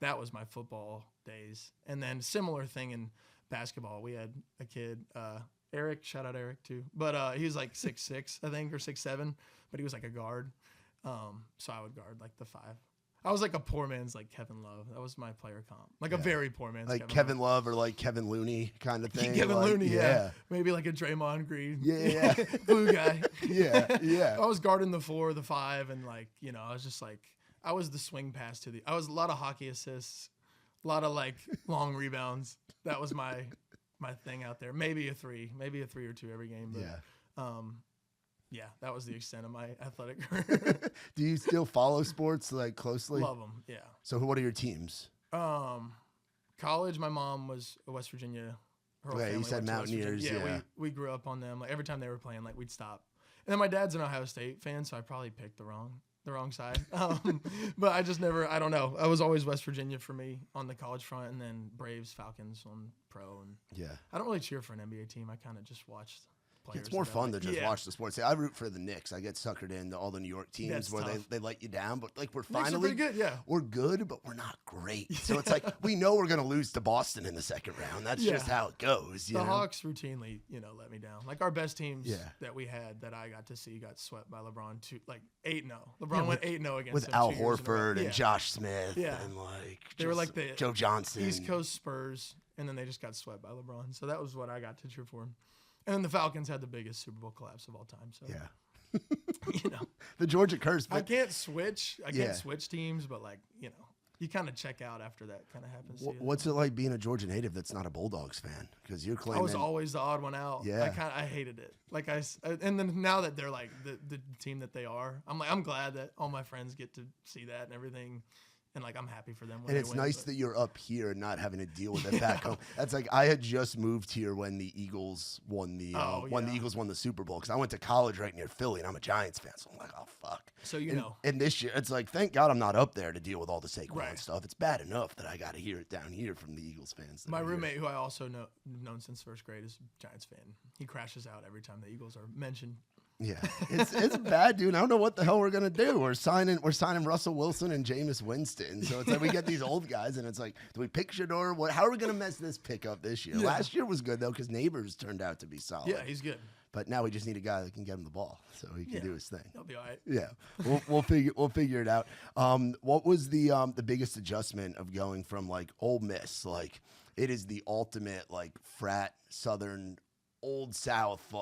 B: that was my football days. And then similar thing in basketball. We had a kid, Eric, shout out Eric too, but he was like 6'6", I think, or 6'7", but he was like a guard. So I would guard like the 5. I was like a poor man's like Kevin Love. That was my player comp. Like a very poor man's
A: like Kevin Love or like Kevin Looney kind of thing.
B: Kevin
A: like,
B: Looney, maybe like a Draymond Green.
A: Yeah.
B: Blue guy.
A: Yeah.
B: I was guarding the 4, the 5, and like, you know, I was just like, I was the swing pass to I was a lot of hockey assists, a lot of like long rebounds. That was my thing out there. Maybe a 3 or 2 every game. But, that was the extent of my athletic career.
A: Do you still follow sports like closely?
B: Love them, yeah.
A: So what are your teams?
B: College, my mom was a West Virginia. Her whole family
A: you said Mountaineers.
B: Yeah, we grew up on them. Like every time they were playing, like we'd stop. And then my dad's an Ohio State fan, so I probably picked the wrong side. But I just never, I don't know. I was always West Virginia for me on the college front, and then Braves, Falcons on pro. And I don't really cheer for an NBA team. I kind of just watched players.
A: It's more fun to just
B: yeah.
A: watch the sports. I root for the Knicks. I get suckered into all the New York teams
B: That's
A: where
B: tough.
A: they let you down, but like we're
B: Knicks are
A: finally
B: pretty good, yeah.
A: we're good, but we're not great. So it's like we know we're gonna lose to Boston in the second round. That's just how it goes.
B: The Hawks routinely, let me down. Like our best teams that we had that I got to see got swept by LeBron 8-0. LeBron went 8-0 against
A: with
B: them
A: Al
B: 2 years in a row.
A: Horford and Josh Smith and like
B: they were like the
A: Joe Johnson,
B: East Coast Spurs, and then they just got swept by LeBron. So that was what I got to cheer for. And then the Falcons had the biggest Super Bowl collapse of all time. So
A: the Georgia curse.
B: I can't switch. I can't switch teams, but you kind of check out after that kind of happens.
A: What's it like being a Georgia native that's not a Bulldogs fan? Because you're claiming
B: I was always the odd one out.
A: Yeah,
B: I hated it. And then now that they're like the team that they are, I'm glad that all my friends get to see that and everything. And I'm happy for them.
A: And it's nice that you're up here and not having to deal with it back home. That's like I had just moved here when the Eagles won the Eagles won the Super Bowl because I went to college right near Philly and I'm a Giants fan. So I'm like, oh fuck.
B: So
A: And this year it's like, thank God I'm not up there to deal with all the Saquon stuff. It's bad enough that I got to hear it down here from the Eagles fans.
B: My roommate, who I also known since first grade, is a Giants fan. He crashes out every time the Eagles are mentioned.
A: Yeah, it's bad, dude. I don't know what the hell we're gonna do. We're signing Russell Wilson and Jameis Winston. So it's like we get these old guys, and it's like, do we pick Shador? How are we gonna mess this pick up this year? Last year was good though because Neighbors turned out to be solid.
B: Yeah, he's good.
A: But now we just need a guy that can get him the ball so he can do his thing.
B: He'll be all right.
A: Yeah, we'll figure it out. What was the biggest adjustment of going from like Ole Miss, like it is the ultimate like frat Southern Old South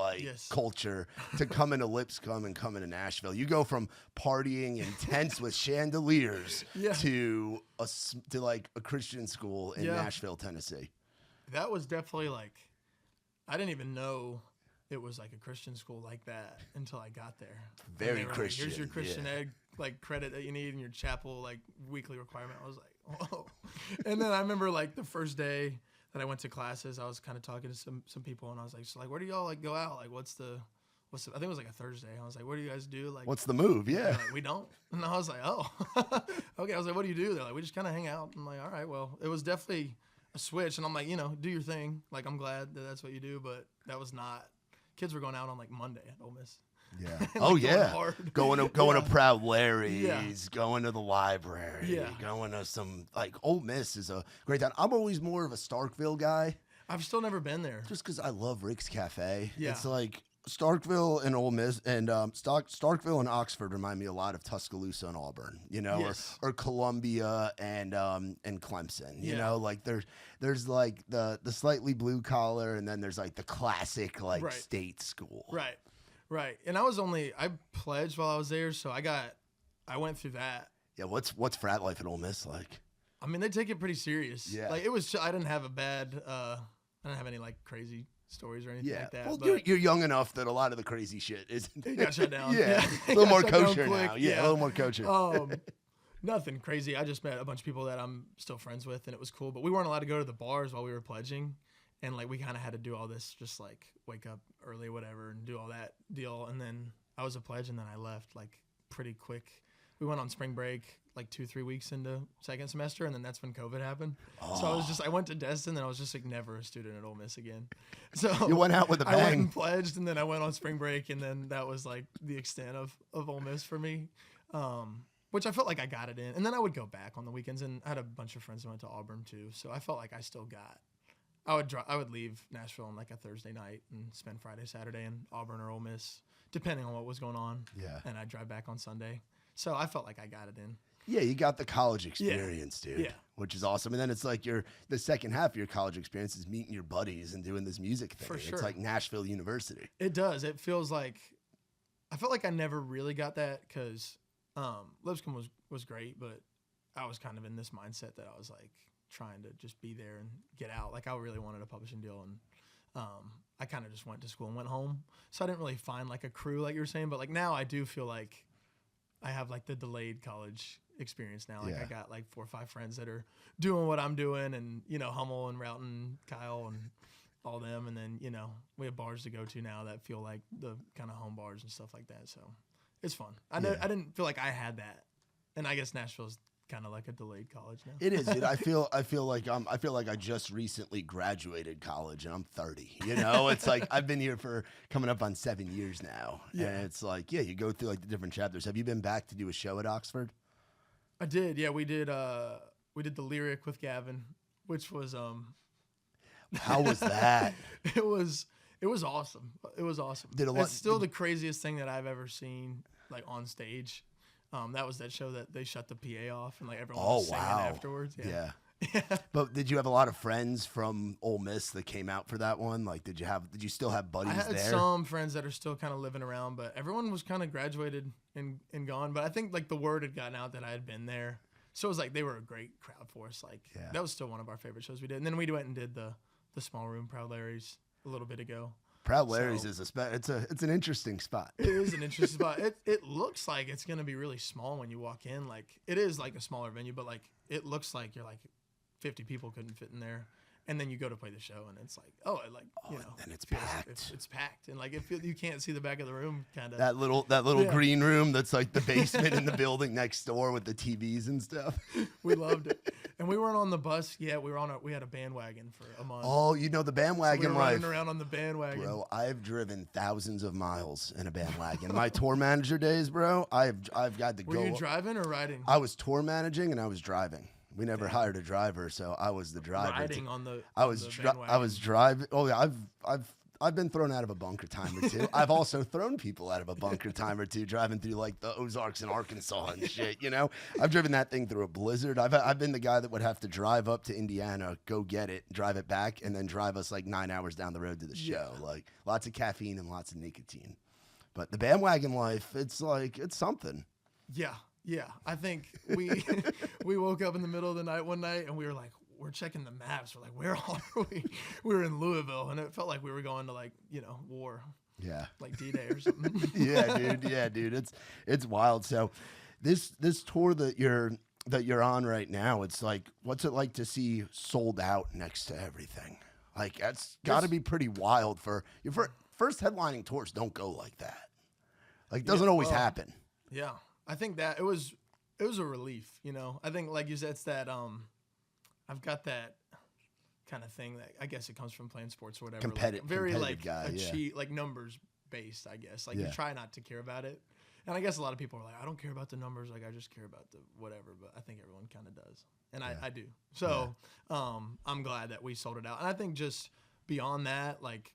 A: culture to coming to Lipscomb and coming to Nashville? You go from partying in tents with chandeliers to a Christian school in Nashville, Tennessee.
B: That was definitely I didn't even know it was like a Christian school like that until I got there.
A: Very Christian.
B: Here's your Christian ed credit that you need in your chapel weekly requirement. I was like, whoa. And then I remember the first day that I went to classes, I was kind of talking to some people, and I was like, so where do y'all go out? What's the I think it was a Thursday. I was like, what do you guys do?
A: What's the move? Yeah.
B: We don't. And I was like, oh, okay. I was like, what do you do? They're like, we just kind of hang out. I'm like, all right, well, it was definitely a switch. And I'm like, do your thing. I'm glad that that's what you do, but that was not, kids were going out on Monday at Ole Miss.
A: Yeah. Going to Proud Larry's, going to the library, going to some Ole Miss is a great town. I'm always more of a Starkville guy.
B: I've still never been there.
A: Just because I love Rick's Cafe.
B: Yeah.
A: It's Starkville and Ole Miss and Starkville and Oxford remind me a lot of Tuscaloosa and Auburn, or Columbia and Clemson. You know, there's the slightly blue collar, and then there's the classic state school.
B: Right. And I pledged while I was there, so I went through that.
A: Yeah, what's frat life at Ole Miss like?
B: I mean, they take it pretty serious.
A: Yeah.
B: It was, I didn't have I didn't have any crazy stories or anything like that.
A: Well, you're young enough that a lot of the crazy shit isn't.
B: It got shut down.
A: Yeah. A little more kosher now. Yeah, a little more kosher.
B: Nothing crazy. I just met a bunch of people that I'm still friends with, and it was cool. But we weren't allowed to go to the bars while we were pledging. And we kind of had to do all this, just wake up early, whatever, and do all that deal. And then I was a pledge, and then I left pretty quick. We went on spring break 2-3 weeks into second semester, and then that's when COVID happened. Oh. So I went to Destin, and I was just never a student at Ole Miss again. So
A: you went out with a bang.
B: I went and pledged, and then I went on spring break, and then that was the extent of Ole Miss for me, which I felt like I got it in. And then I would go back on the weekends, and I had a bunch of friends who went to Auburn too, so I felt like I still got. I would leave Nashville on a Thursday night and spend Friday, Saturday in Auburn or Ole Miss, depending on what was going on.
A: Yeah.
B: And I'd drive back on Sunday. So I felt like I got it in.
A: Yeah, you got the college experience, dude.
B: Yeah.
A: Which is awesome. And then it's the second half of your college experience is meeting your buddies and doing this music thing.
B: For sure.
A: It's like Nashville University.
B: It does. It feels I felt like I never really got that because Lipscomb was great, but I was kind of in this mindset that I was trying to just be there and get out. I really wanted a publishing deal, and I kind of just went to school and went home. So I didn't really find a crew like you were saying, but now I do feel like I have the delayed college experience now. I got 4 or 5 friends that are doing what I'm doing, and Hummel and Roughton, Kyle and all them, and then we have bars to go to now that feel like the kind of home bars and stuff like that. So it's fun. I didn't feel like I had that, and I guess Nashville's kind of like a delayed college now.
A: It is, dude. I feel like I just recently graduated college and I'm 30. You know, it's like I've been here for coming up on 7 years now. Yeah. And it's like, yeah, you go through like the different chapters. Have you been back to do a show at Oxford?
B: I did. Yeah, we did the Lyric with Gavin, which was
A: how was that?
B: It was awesome. It was awesome. It's still the craziest thing that I've ever seen like on stage. That was that show that they shut the PA off and like everyone was singing afterwards. Yeah.
A: But did you have a lot of friends from Ole Miss that came out for that one? Like, did you still have buddies there?
B: I had some friends that are still kind of living around, but everyone was kind of graduated and gone. But I think like the word had gotten out that I had been there. So it was like they were a great crowd for us. Like that was still one of our favorite shows we did. And then we went and did the small room Proud Larry's a little bit ago.
A: Proud Larry's is it's an interesting spot.
B: It is an interesting spot. It looks like it's gonna be really small when you walk in. Like it is like a smaller venue, but like it looks like you're like 50 people couldn't fit in there. And then you go to play the show, and it's like,
A: and it's packed.
B: It's packed, and like you can't see the back of the room, kind of.
A: That little green room that's like the basement in the building next door with the TVs and stuff.
B: We loved it, and we weren't on the bus yet. We had a bandwagon for a month.
A: Oh, you know the bandwagon
B: so we were
A: life.
B: Running around on the bandwagon,
A: bro. I've driven thousands of miles in a bandwagon. My tour manager days, bro. I've got to go.
B: Were you driving or riding?
A: I was tour managing and I was driving. We never hired a driver, so I was the driver.
B: Riding on the
A: I was driving. Oh yeah, I've been thrown out of a bunker time or two. I've also thrown people out of a bunker time or two driving through like the Ozarks in Arkansas and shit. You know, I've driven that thing through a blizzard. I've been the guy that would have to drive up to Indiana, go get it, drive it back, and then drive us like 9 hours down the road to the show. Like lots of caffeine and lots of nicotine. But the bandwagon life, it's something.
B: Yeah. Yeah, I think we woke up in the middle of the night one night and we were like, we're checking the maps. We're like, where are we? We were in Louisville, and it felt like we were going to like, war.
A: Yeah.
B: Like D-Day or something.
A: Yeah, dude. It's wild. So this tour that you're on right now, it's like, what's it like to see sold out next to everything? Like that's got to be pretty wild for your first headlining tours. Don't go like that. Like it doesn't always happen.
B: Yeah. I think that it was a relief, I think like you said, it's that I've got that kind of thing that I guess it comes from playing sports or whatever. Very like
A: guy,
B: like numbers based, I guess. Like you try not to care about it. And I guess a lot of people are like, I don't care about the numbers, like I just care about the whatever, but I think everyone kind of does. And I do. So I'm glad that we sold it out. And I think just beyond that, like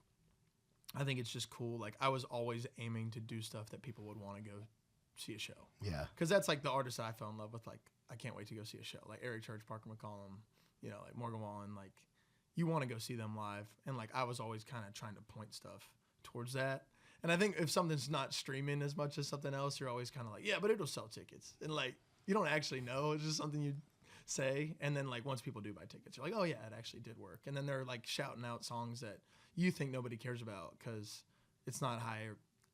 B: I think it's just cool. Like I was always aiming to do stuff that people would want to go see a show. Yeah. Because that's like the artists that I fell in love with. Like, I can't wait to go see a show. Like Eric Church, Parker McCollum, like Morgan Wallen. Like, you want to go see them live. And like, I was always kind of trying to point stuff towards that. And I think if something's not streaming as much as something else, you're always kind of like, yeah, but it'll sell tickets. And like, you don't actually know. It's just something you say. And then like, once people do buy tickets, you're like, oh yeah, it actually did work. And then they're like shouting out songs that you think nobody cares about because it's not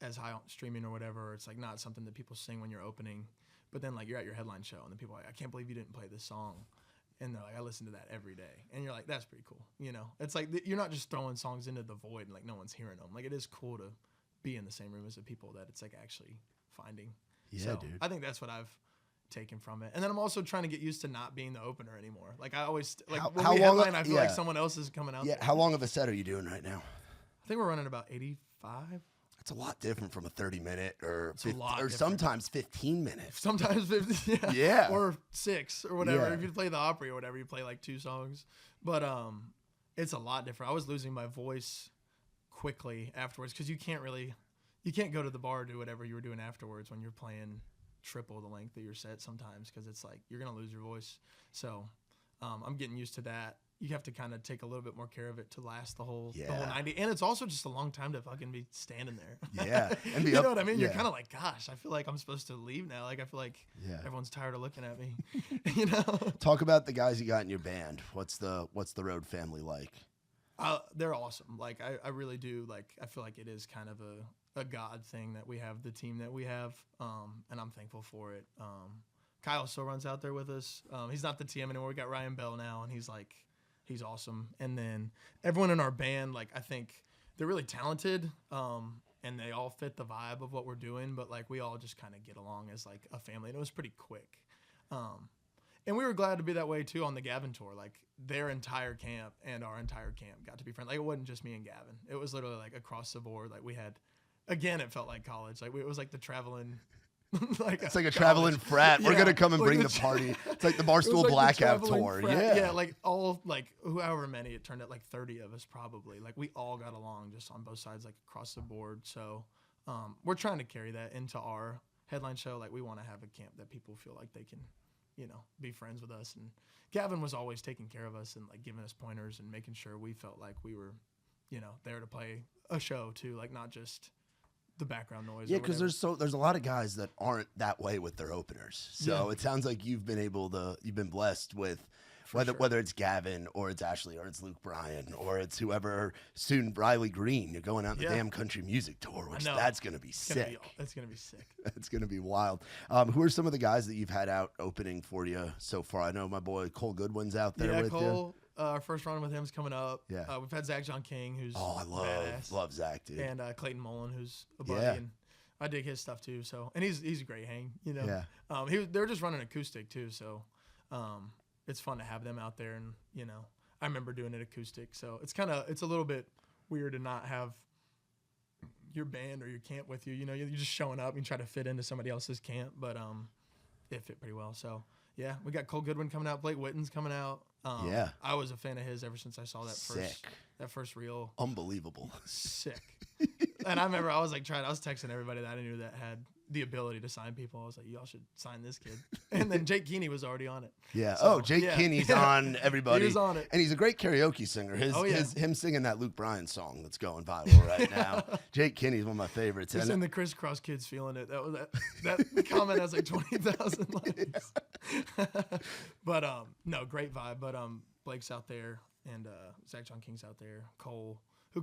B: as high on streaming or whatever. Or it's like not something that people sing when you're opening, but then like you're at your headline show and then people are like, I can't believe you didn't play this song. And they're like, I listen to that every day. And you're like, that's pretty cool. It's like, you're not just throwing songs into the void and like no one's hearing them. Like it is cool to be in the same room as the people that it's like actually finding.
A: Yeah,
B: so
A: dude.
B: I think that's what I've taken from it. And then I'm also trying to get used to not being the opener anymore. Like I always, like when we headline, I feel like someone else is coming out.
A: Yeah.
B: There.
A: How long of a set are you doing right now?
B: I think we're running about 85.
A: It's a lot different from a 30-minute or sometimes 15 minutes.
B: Sometimes 50,
A: yeah.
B: Or 6 or whatever.
A: Yeah.
B: If you play the Opry or whatever, you play like 2 songs. But it's a lot different. I was losing my voice quickly afterwards because you can't go to the bar or do whatever you were doing afterwards when you're playing triple the length of your set sometimes because it's like you're going to lose your voice. So I'm getting used to that. You have to kind of take a little bit more care of it to last the whole 90. And it's also just a long time to fucking be standing there.
A: Yeah. And
B: you know what I mean? Yeah. You're kind of like, gosh, I feel like I'm supposed to leave now. Like, I feel like everyone's tired of looking at me,
A: Talk about the guys you got in your band. What's the road family like?
B: They're awesome. Like, I really do. Like, I feel like it is kind of a God thing that we have the team that we have. And I'm thankful for it. Kyle still runs out there with us. He's not the TM anymore. We got Ryan Bell now, and he's awesome. And then everyone in our band, like, I think they're really talented, and they all fit the vibe of what we're doing, but like we all just kind of get along as like a family, and it was pretty quick. And we were glad to be that way too on the Gavin tour. Like their entire camp and our entire camp got to be friends. Like it wasn't just me and Gavin. It was literally like across the board. Like we had, again, it felt like college. Like it was like the traveling.
A: It's like a traveling frat. We're gonna come and bring the party. It's like the Barstool Blackout tour.
B: Yeah, like all like however many, it turned out like 30 of us probably. Like we all got along just on both sides, like across the board. So we're trying to carry that into our headline show. Like we want to have a camp that people feel like they can, be friends with us. And Gavin was always taking care of us and like giving us pointers and making sure we felt like we were, there to play a show too, like not just the background noise.
A: Yeah, because there's a lot of guys that aren't that way with their openers. So it sounds like you've been blessed with whether it's Gavin or it's Ashley or it's Luke Bryan or it's whoever, soon Riley Green. You're going out the damn country music tour, which that's gonna be sick.
B: That's gonna be sick.
A: It's gonna be wild. Who are some of the guys that you've had out opening for you so far? I know my boy Cole Goodwin's out there with
B: Cole,
A: you.
B: Our first run with him's coming up.
A: Yeah.
B: We've had Zach John King, who's
A: I love Zach, dude.
B: And Clayton Mullen, who's a buddy. And I dig his stuff too. So, and he's a great hang,
A: Yeah.
B: They're just running acoustic too. So, it's fun to have them out there. And, I remember doing it acoustic. So it's a little bit weird to not have your band or your camp with you. You're just showing up and try to fit into somebody else's camp, but it fit pretty well. So yeah, we got Cole Goodwin coming out, Blake Witten's coming out. I was a fan of his ever since I saw that first reel.
A: Unbelievable.
B: Sick. And I remember I was texting everybody that I knew that had the ability to sign people. I was like, y'all should sign this kid. And then Jake Keeney was already on it.
A: Yeah. So, Jake Keeney's on everybody.
B: He was on it.
A: And he's a great karaoke singer. Him singing that Luke Bryan song that's going viral right now. Jake Keeney's one of my favorites.
B: And the Crisscross kids feeling it. That was that comment has like 20,000 likes. But no, great vibe. But Blake's out there and Zach John King's out there.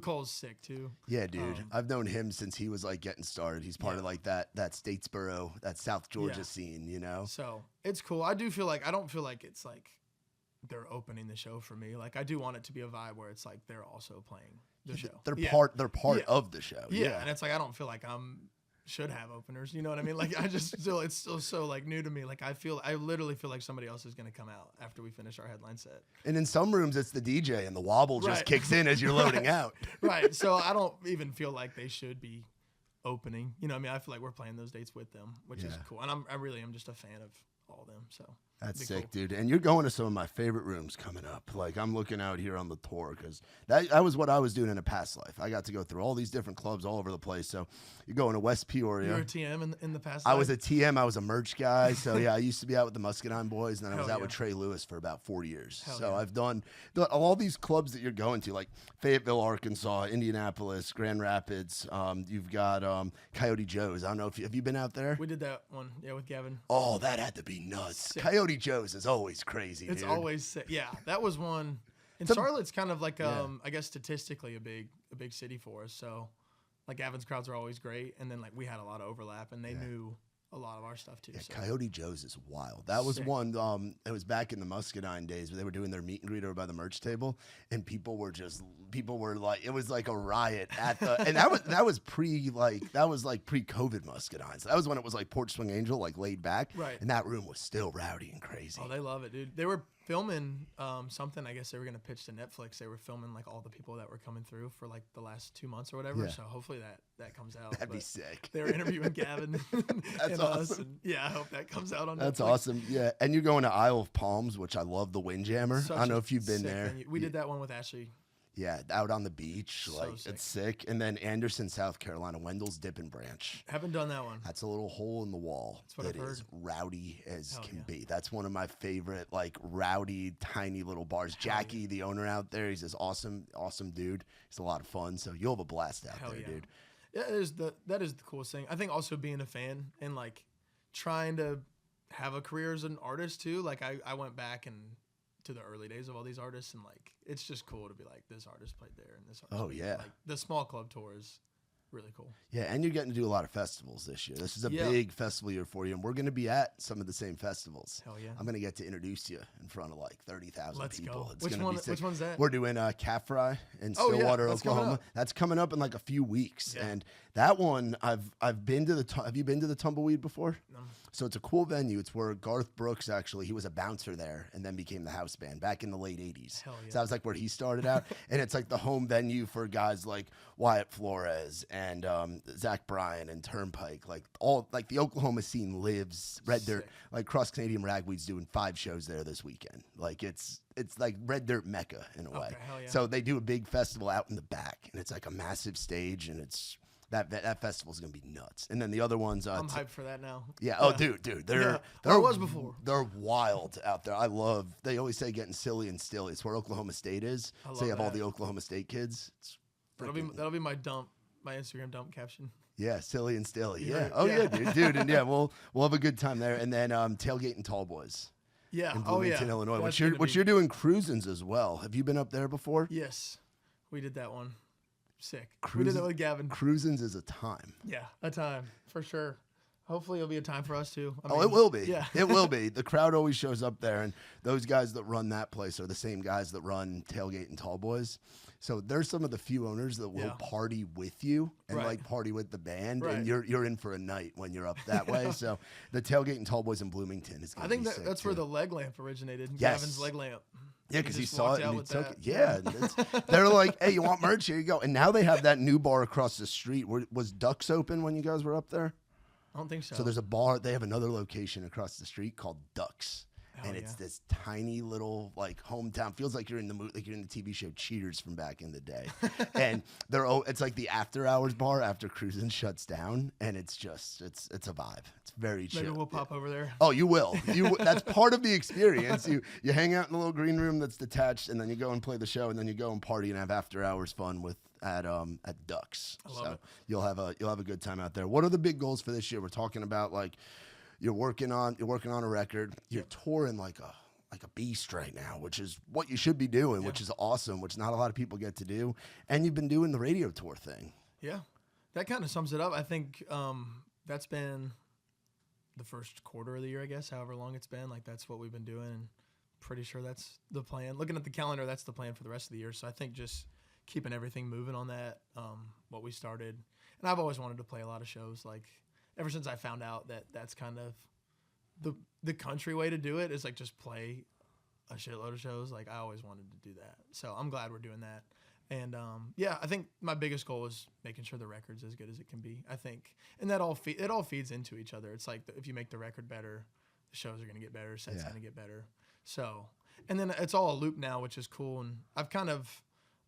B: Cole's sick too.
A: Yeah, dude. I've known him since he was like getting started. He's part of like that Statesboro, that South Georgia scene,
B: So it's cool. I don't feel like it's like they're opening the show for me. Like I do want it to be a vibe where it's like they're also playing the show.
A: They're part of the show.
B: Yeah. And it's like I don't feel like should have openers, you know what I mean? Like it's still so like new to me. Like I literally feel like somebody else is gonna come out after we finish our headline set.
A: And in some rooms it's the DJ and the wobble just kicks in as you're loading out.
B: Right. So I don't even feel like they should be opening. You know what I mean? I feel like we're playing those dates with them, which is cool. And I really am just a fan of all of them. So
A: that's sick, cool. Dude. And you're going to some of my favorite rooms coming up. Like I'm looking out here on the tour because that was what I was doing in a past life. I got to go through all these different clubs all over the place. So you're going to West Peoria.
B: You were a TM in the past
A: I
B: life?
A: was a TM. I was a merch guy. So yeah, I used to be out with the Muscadine boys, and then I was out with Trey Lewis for about 4 years. I've done all these clubs that you're going to, like Fayetteville, Arkansas, Indianapolis, Grand Rapids. You've got Coyote Joe's. I don't know if have you been out there?
B: We did that one, with Gavin.
A: Oh, that had to be nuts. Sick. Coyote Joe's is always crazy.
B: It's
A: dude.
B: Always sick. Yeah, that was one. And Charlotte's kind of like I guess statistically a big city for us. So like Gavin's crowds are always great, and then like we had a lot of overlap, and they knew a lot of our stuff too.
A: Yeah,
B: so.
A: Coyote Joe's is wild. That was one. It was back in the Muscadine days where they were doing their meet and greet over by the merch table, and people were like, it was like a riot at the. And that was pre-COVID Muscadine. So that was when it was like Porch Swing Angel, like laid back,
B: right?
A: And that room was still rowdy and crazy.
B: Oh, they love it, dude. They were filming something. I guess they were gonna pitch to Netflix. They were filming like all the people that were coming through for like the last 2 months or whatever. So hopefully that comes out.
A: That'd be sick.
B: They were interviewing Gavin.
A: That's awesome.
B: And, I hope that comes out on Netflix.
A: That's awesome. Yeah, and you're going to Isle of Palms, which I love the Windjammer. I don't know if you've been there.
B: Venue. We did that one with Ashley.
A: Yeah, out on the beach,
B: Sick.
A: It's sick. And then Anderson, South Carolina, Wendell's Dip and Branch.
B: Haven't done that one.
A: That's a little hole in the wall.
B: That's what I've heard.
A: Is rowdy as can be. That's one of my favorite, like rowdy, tiny little bars. Jackie, the owner out there, he's this awesome dude. He's a lot of fun. So you'll have a blast out there, dude.
B: Yeah, that is the coolest thing. I think also being a fan and like trying to have a career as an artist too. Like I went back and to the early days of all these artists, and like it's just cool to be like this artist played there and this artist played there. Like the small club tours really cool.
A: Yeah, and you're getting to do a lot of festivals this year. This is a big festival year for you, and we're going to be at some of the same festivals.
B: Hell yeah.
A: I'm going to get to introduce you in front of like 30,000 people.
B: Go.
A: It's
B: Which one's that?
A: We're doing Cat Fry in Stillwater, Oklahoma. That's coming up in like a few weeks. Yeah. And that one, I've been to have you been to the Tumbleweed before? No. So it's a cool venue. It's where Garth Brooks, actually, he was a bouncer there and then became the house band back in the late 80s.
B: Hell yeah.
A: So that was like where he started out. And it's like the home venue for guys like Wyatt Flores and Zach Bryan and Turnpike. Like the Oklahoma scene lives. Red Dirt, like Cross Canadian Ragweed's doing 5 shows there this weekend. Like it's like Red Dirt Mecca in a way.
B: Hell yeah.
A: So they do a big festival out in the back, and it's like a massive stage, and it's that festival is gonna be nuts. And then the other ones,
B: I'm hyped for that now.
A: Yeah. Oh, dude, they're
B: I was before.
A: They're wild out there. They always say getting silly and stilly. It's where Oklahoma State is. So you have all the Oklahoma State kids.
B: That'll be my Instagram dump caption.
A: Yeah, silly and stilly. Yeah. Oh yeah, dude. And yeah, we'll have a good time there. And then Tailgate and Tall Boys.
B: Yeah.
A: In Bloomington, Illinois. Which you're doing Cruisins as well. Have you been up there before?
B: Yes, we did that one. Sick. We did that with Gavin.
A: Cruisins is a time.
B: Yeah, a time for sure. Hopefully it'll be a time for us too.
A: It will be.
B: Yeah.
A: It will be. The crowd always shows up there, and those guys that run that place are the same guys that run Tailgate and Tall Boys. So there's some of the few owners that will party with you and like party with the band, and you're in for a night when you're up that way. So the Tailgate and Tall Boys in Bloomington is going to be sick. I think that's
B: where the leg lamp originated.
A: Yes.
B: Gavin's leg lamp.
A: Yeah, because he saw it and he took it. Yeah. They're like, hey, you want merch? Here you go. And now they have that new bar across the street. Was Ducks open when you guys were up there?
B: I don't think so.
A: So there's a bar. They have another location across the street called Ducks. And it's this tiny little like hometown. Feels like you're in the TV show Cheaters from back in the day. And it's like the after hours bar after Cruisin' shuts down, and it's a vibe. It's very chill.
B: Maybe we'll pop over there.
A: Oh, you will. That's part of the experience. You hang out in the little green room that's detached, and then you go and play the show, and then you go and party and have after hours fun at Ducks.
B: I love it.
A: You'll have a good time out there. What are the big goals for this year? We're talking about like. You're working on a record. You're touring like a beast right now, which is what you should be doing, which is awesome, which not a lot of people get to do. And you've been doing the radio tour thing.
B: Yeah, that kind of sums it up. I think that's been the first quarter of the year, I guess, however long it's been. Like that's what we've been doing. And pretty sure that's the plan. Looking at the calendar, that's the plan for the rest of the year. So I think just keeping everything moving on that, what we started. And I've always wanted to play a lot of shows, like. Ever since I found out that that's kind of the country way to do it is like just play a shitload of shows. Like I always wanted to do that. So I'm glad we're doing that. And I think my biggest goal is making sure the record's as good as it can be. I think, and that it all feeds into each other. It's like if you make the record better, the shows are going to get better, sets going to get better. So, and then it's all a loop now, which is cool. And I've kind of,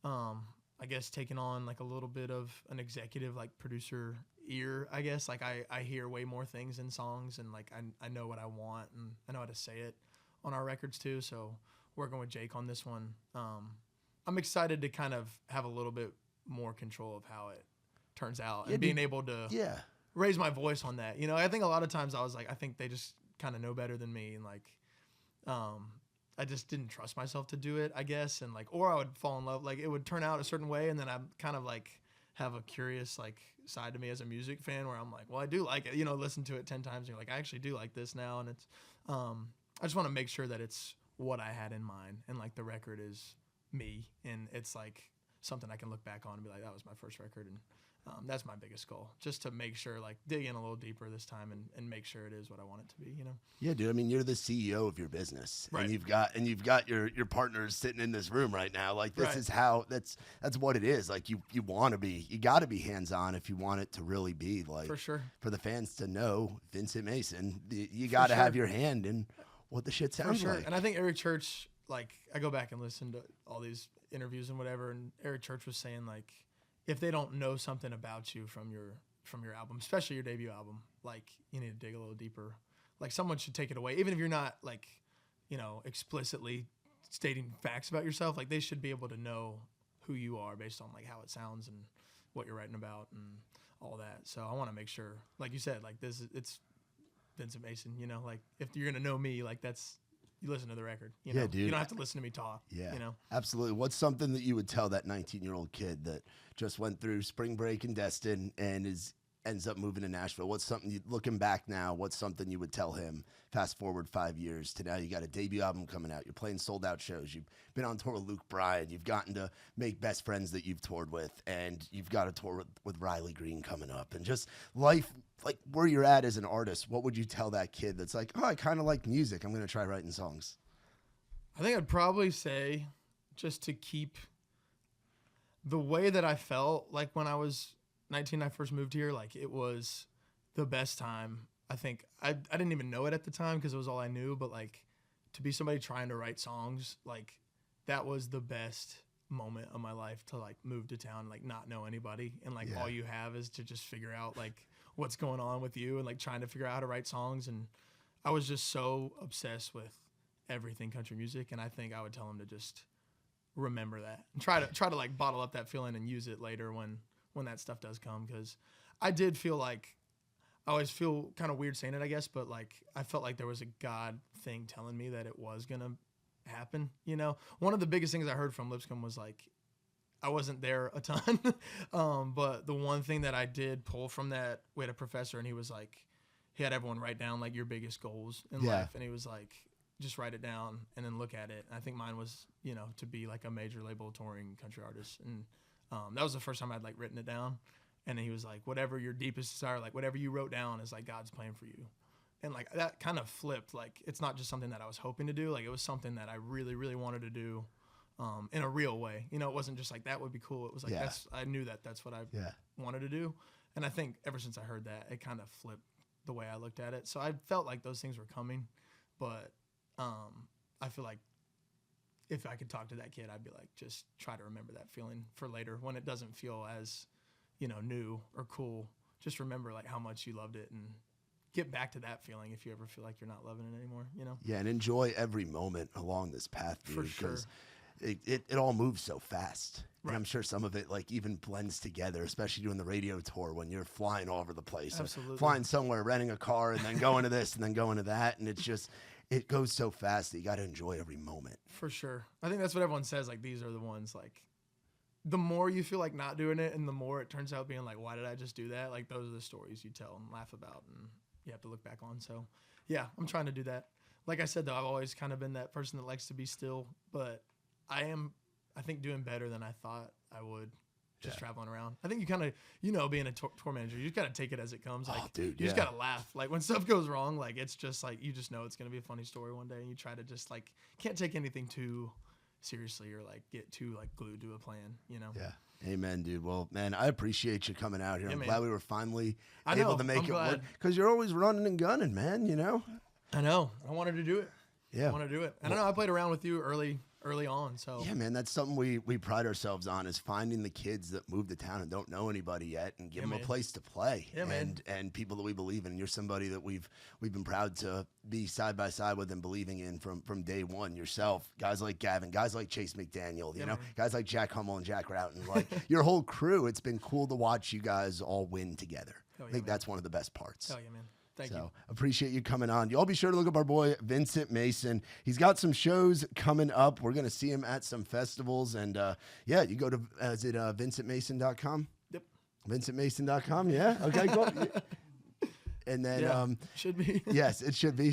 B: I guess, taken on like a little bit of an executive, like producer ear, I guess. Like I hear way more things in songs, and like I know what I want, and I know how to say it on our records too. So working with Jake on this one, I'm excited to kind of have a little bit more control of how it turns out and being able to raise my voice on that. You know, I think a lot of times I was like, I think they just kind of know better than me, and like I just didn't trust myself to do it, I guess, and like, or I would fall in love, like it would turn out a certain way, and then I'm kind of like have a curious like side to me as a music fan where I'm like, well, I do like it, you know, listen to it 10 times and you're like, I actually do like this now. And it's I just want to make sure that it's what I had in mind, and like the record is me, and it's like something I can look back on and be like, that was my first record. And that's my biggest goal, just to make sure, like, dig in a little deeper this time and make sure it is what I want it to be, you know? Yeah,
A: dude. I mean, you're the CEO of your business,
B: right.
A: and you've got your partners sitting in this room right now. Like, this is how that's what it is. Like, you got to be hands on if you want it to really be like,
B: for sure,
A: for the fans to know Vincent Mason. You got to have your hand in what the shit sounds like.
B: And I think Eric Church, like, I go back and listen to all these interviews and whatever, and Eric Church was saying, like, if they don't know something about you from your album, especially your debut album, like, you need to dig a little deeper. Like, someone should take it away, even if you're not, like, you know, explicitly stating facts about yourself. Like, they should be able to know who you are based on like how it sounds and what you're writing about and all that. So I want to make sure, like you said, like it's Vincent Mason. You know, like if you're gonna know me, like that's you listen to the record. You
A: Yeah,
B: know?
A: dude.
B: You don't have to listen to me talk.
A: Yeah,
B: You know?
A: absolutely. What's something that you would tell that 19-year-old kid that just went through spring break in Destin and ends up moving to Nashville? What's something, looking back now, what's something you would tell him fast forward 5 years to now? You got a debut album coming out. You're playing sold out shows. You've been on tour with Luke Bryan. You've gotten to make best friends that you've toured with. And you've got a tour with Riley Green coming up. And just life, like where you're at as an artist, what would you tell that kid that's like, oh, I kind of like music. I'm going to try writing songs?
B: I think I'd probably say just to keep the way that I felt like when I was 19, I first moved here, like it was the best time. I think I didn't even know it at the time because it was all I knew, but like to be somebody trying to write songs, like that was the best moment of my life, to like move to town, like not know anybody, and like all you have is to just figure out like what's going on with you and like trying to figure out how to write songs. And I was just so obsessed with everything country music, and I think I would tell him to just remember that and try to like bottle up that feeling and use it later when that stuff does come. Because I did feel like, I always feel kind of weird saying it, I guess, but like I felt like there was a God thing telling me that it was gonna happen. You know, one of the biggest things I heard from Lipscomb was like, I wasn't there a ton, but the one thing that I did pull from that, we had a professor and he was like, he had everyone write down like your biggest goals in life, and he was like, just write it down and then look at it. And I think mine was, you know, to be like a major label touring country artist, and that was the first time I'd like written it down. And he was like, whatever your deepest desire, like whatever you wrote down is like God's plan for you. And like that kind of flipped. Like it's not just something that I was hoping to do. Like it was something that I really, really wanted to do in a real way. You know, it wasn't just like that would be cool. It was like I knew that that's what I wanted to do. And I think ever since I heard that, it kind of flipped the way I looked at it. So I felt like those things were coming, but I feel like if I could talk to that kid, I'd be like, just try to remember that feeling for later when it doesn't feel as, you know, new or cool. Just remember like how much you loved it and get back to that feeling if you ever feel like you're not loving it anymore, you know?
A: Yeah, and enjoy every moment along this path, dude,
B: For sure.
A: because it all moves so fast.
B: Right.
A: And I'm sure some of it like even blends together, especially doing the radio tour when you're flying all over the place.
B: Absolutely.
A: Flying somewhere, renting a car, and then going to this and then going to that. And it's just, it goes so fast that you got to enjoy every moment.
B: For sure. I think that's what everyone says. Like, these are the ones, like, the more you feel like not doing it and the more it turns out being like, why did I just do that? Like, those are the stories you tell and laugh about and you have to look back on. So, yeah, I'm trying to do that. Like I said, though, I've always kind of been that person that likes to be still, but I think, doing better than I thought I would. Just traveling around. I think you kind of, you know, being a tour manager, you just got to take it as it comes. Like,
A: dude,
B: you just got to laugh. Like, when stuff goes wrong, like, it's just like, you just know it's going to be a funny story one day. And you try to just, like, can't take anything too seriously or, like, get too, like, glued to a plan, you know?
A: Yeah. Amen, dude. Well, man, I appreciate you coming out here.
B: Yeah,
A: I'm
B: man.
A: glad we were finally
B: I
A: able
B: know.
A: to make
B: I'm
A: it
B: glad.
A: work. Because you're always running and gunning, man, you know?
B: I know. I wanted to do it.
A: Yeah.
B: I want to do it. I don't know. I played around with you early on. So
A: Yeah, man, that's something we pride ourselves on, is finding the kids that move to town and don't know anybody yet and give them a place to play.
B: Yeah, man.
A: And people that we believe in. And you're somebody that we've been proud to be side by side with and believing in from day one. Yourself, guys like Gavin, guys like Chase McDaniel, you know,
B: man.
A: guys like Jack Hummel and Jack Routon, like your whole crew. It's been cool to watch you guys all win together.
B: Hell
A: I
B: yeah,
A: think
B: man.
A: that's one of the best parts.
B: Hell yeah, man. Thank you.
A: Appreciate you coming on. Y'all be sure to look up our boy Vincent Mason. He's got some shows coming up. We're going to see him at some festivals. And yeah, you go to, is it vincentmason.com?
B: Yep.
A: Vincentmason.com, yeah? Okay, cool. And then,
B: should be.
A: yes, it should be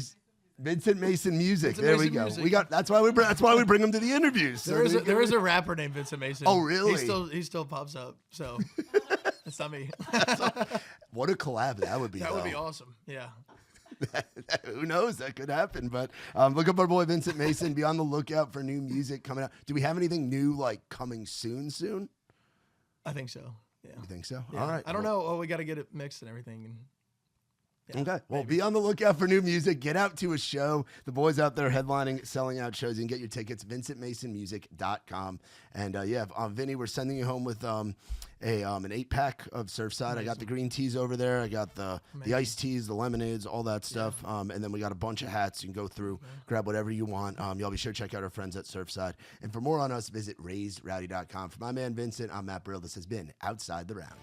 A: Vincent Mason Music.
B: Vincent
A: there
B: Mason
A: we go.
B: Music.
A: That's why we bring him to the interviews. So
B: There is a rapper named Vincent Mason.
A: Oh, really?
B: He still pops up. So that's not me.
A: What a collab that would be.
B: That would be
A: though.
B: awesome. Yeah.
A: Who knows? That could happen. But look up our boy Vincent Mason. Be on the lookout for new music coming out. Do we have anything new like coming soon?
B: I think so. Yeah.
A: You think so?
B: Yeah.
A: All right.
B: I don't know. Oh, we got to get it mixed and everything. And yeah,
A: Okay. Well,
B: maybe.
A: be on the lookout for new music. Get out to a show. The boys out there headlining, selling out shows. You can get your tickets, vincentmasonmusic.com. And yeah, Vinny, we're sending you home with an 8-pack of Surfside. I got the green teas over there. I got the iced teas, the lemonades, all that stuff. And then we got a bunch of hats. You can go through, grab whatever you want. Y'all be sure to check out our friends at Surfside. And for more on us, visit raisedrowdy.com. For my man Vincent, I'm Matt Burrill. This has been Outside the Round.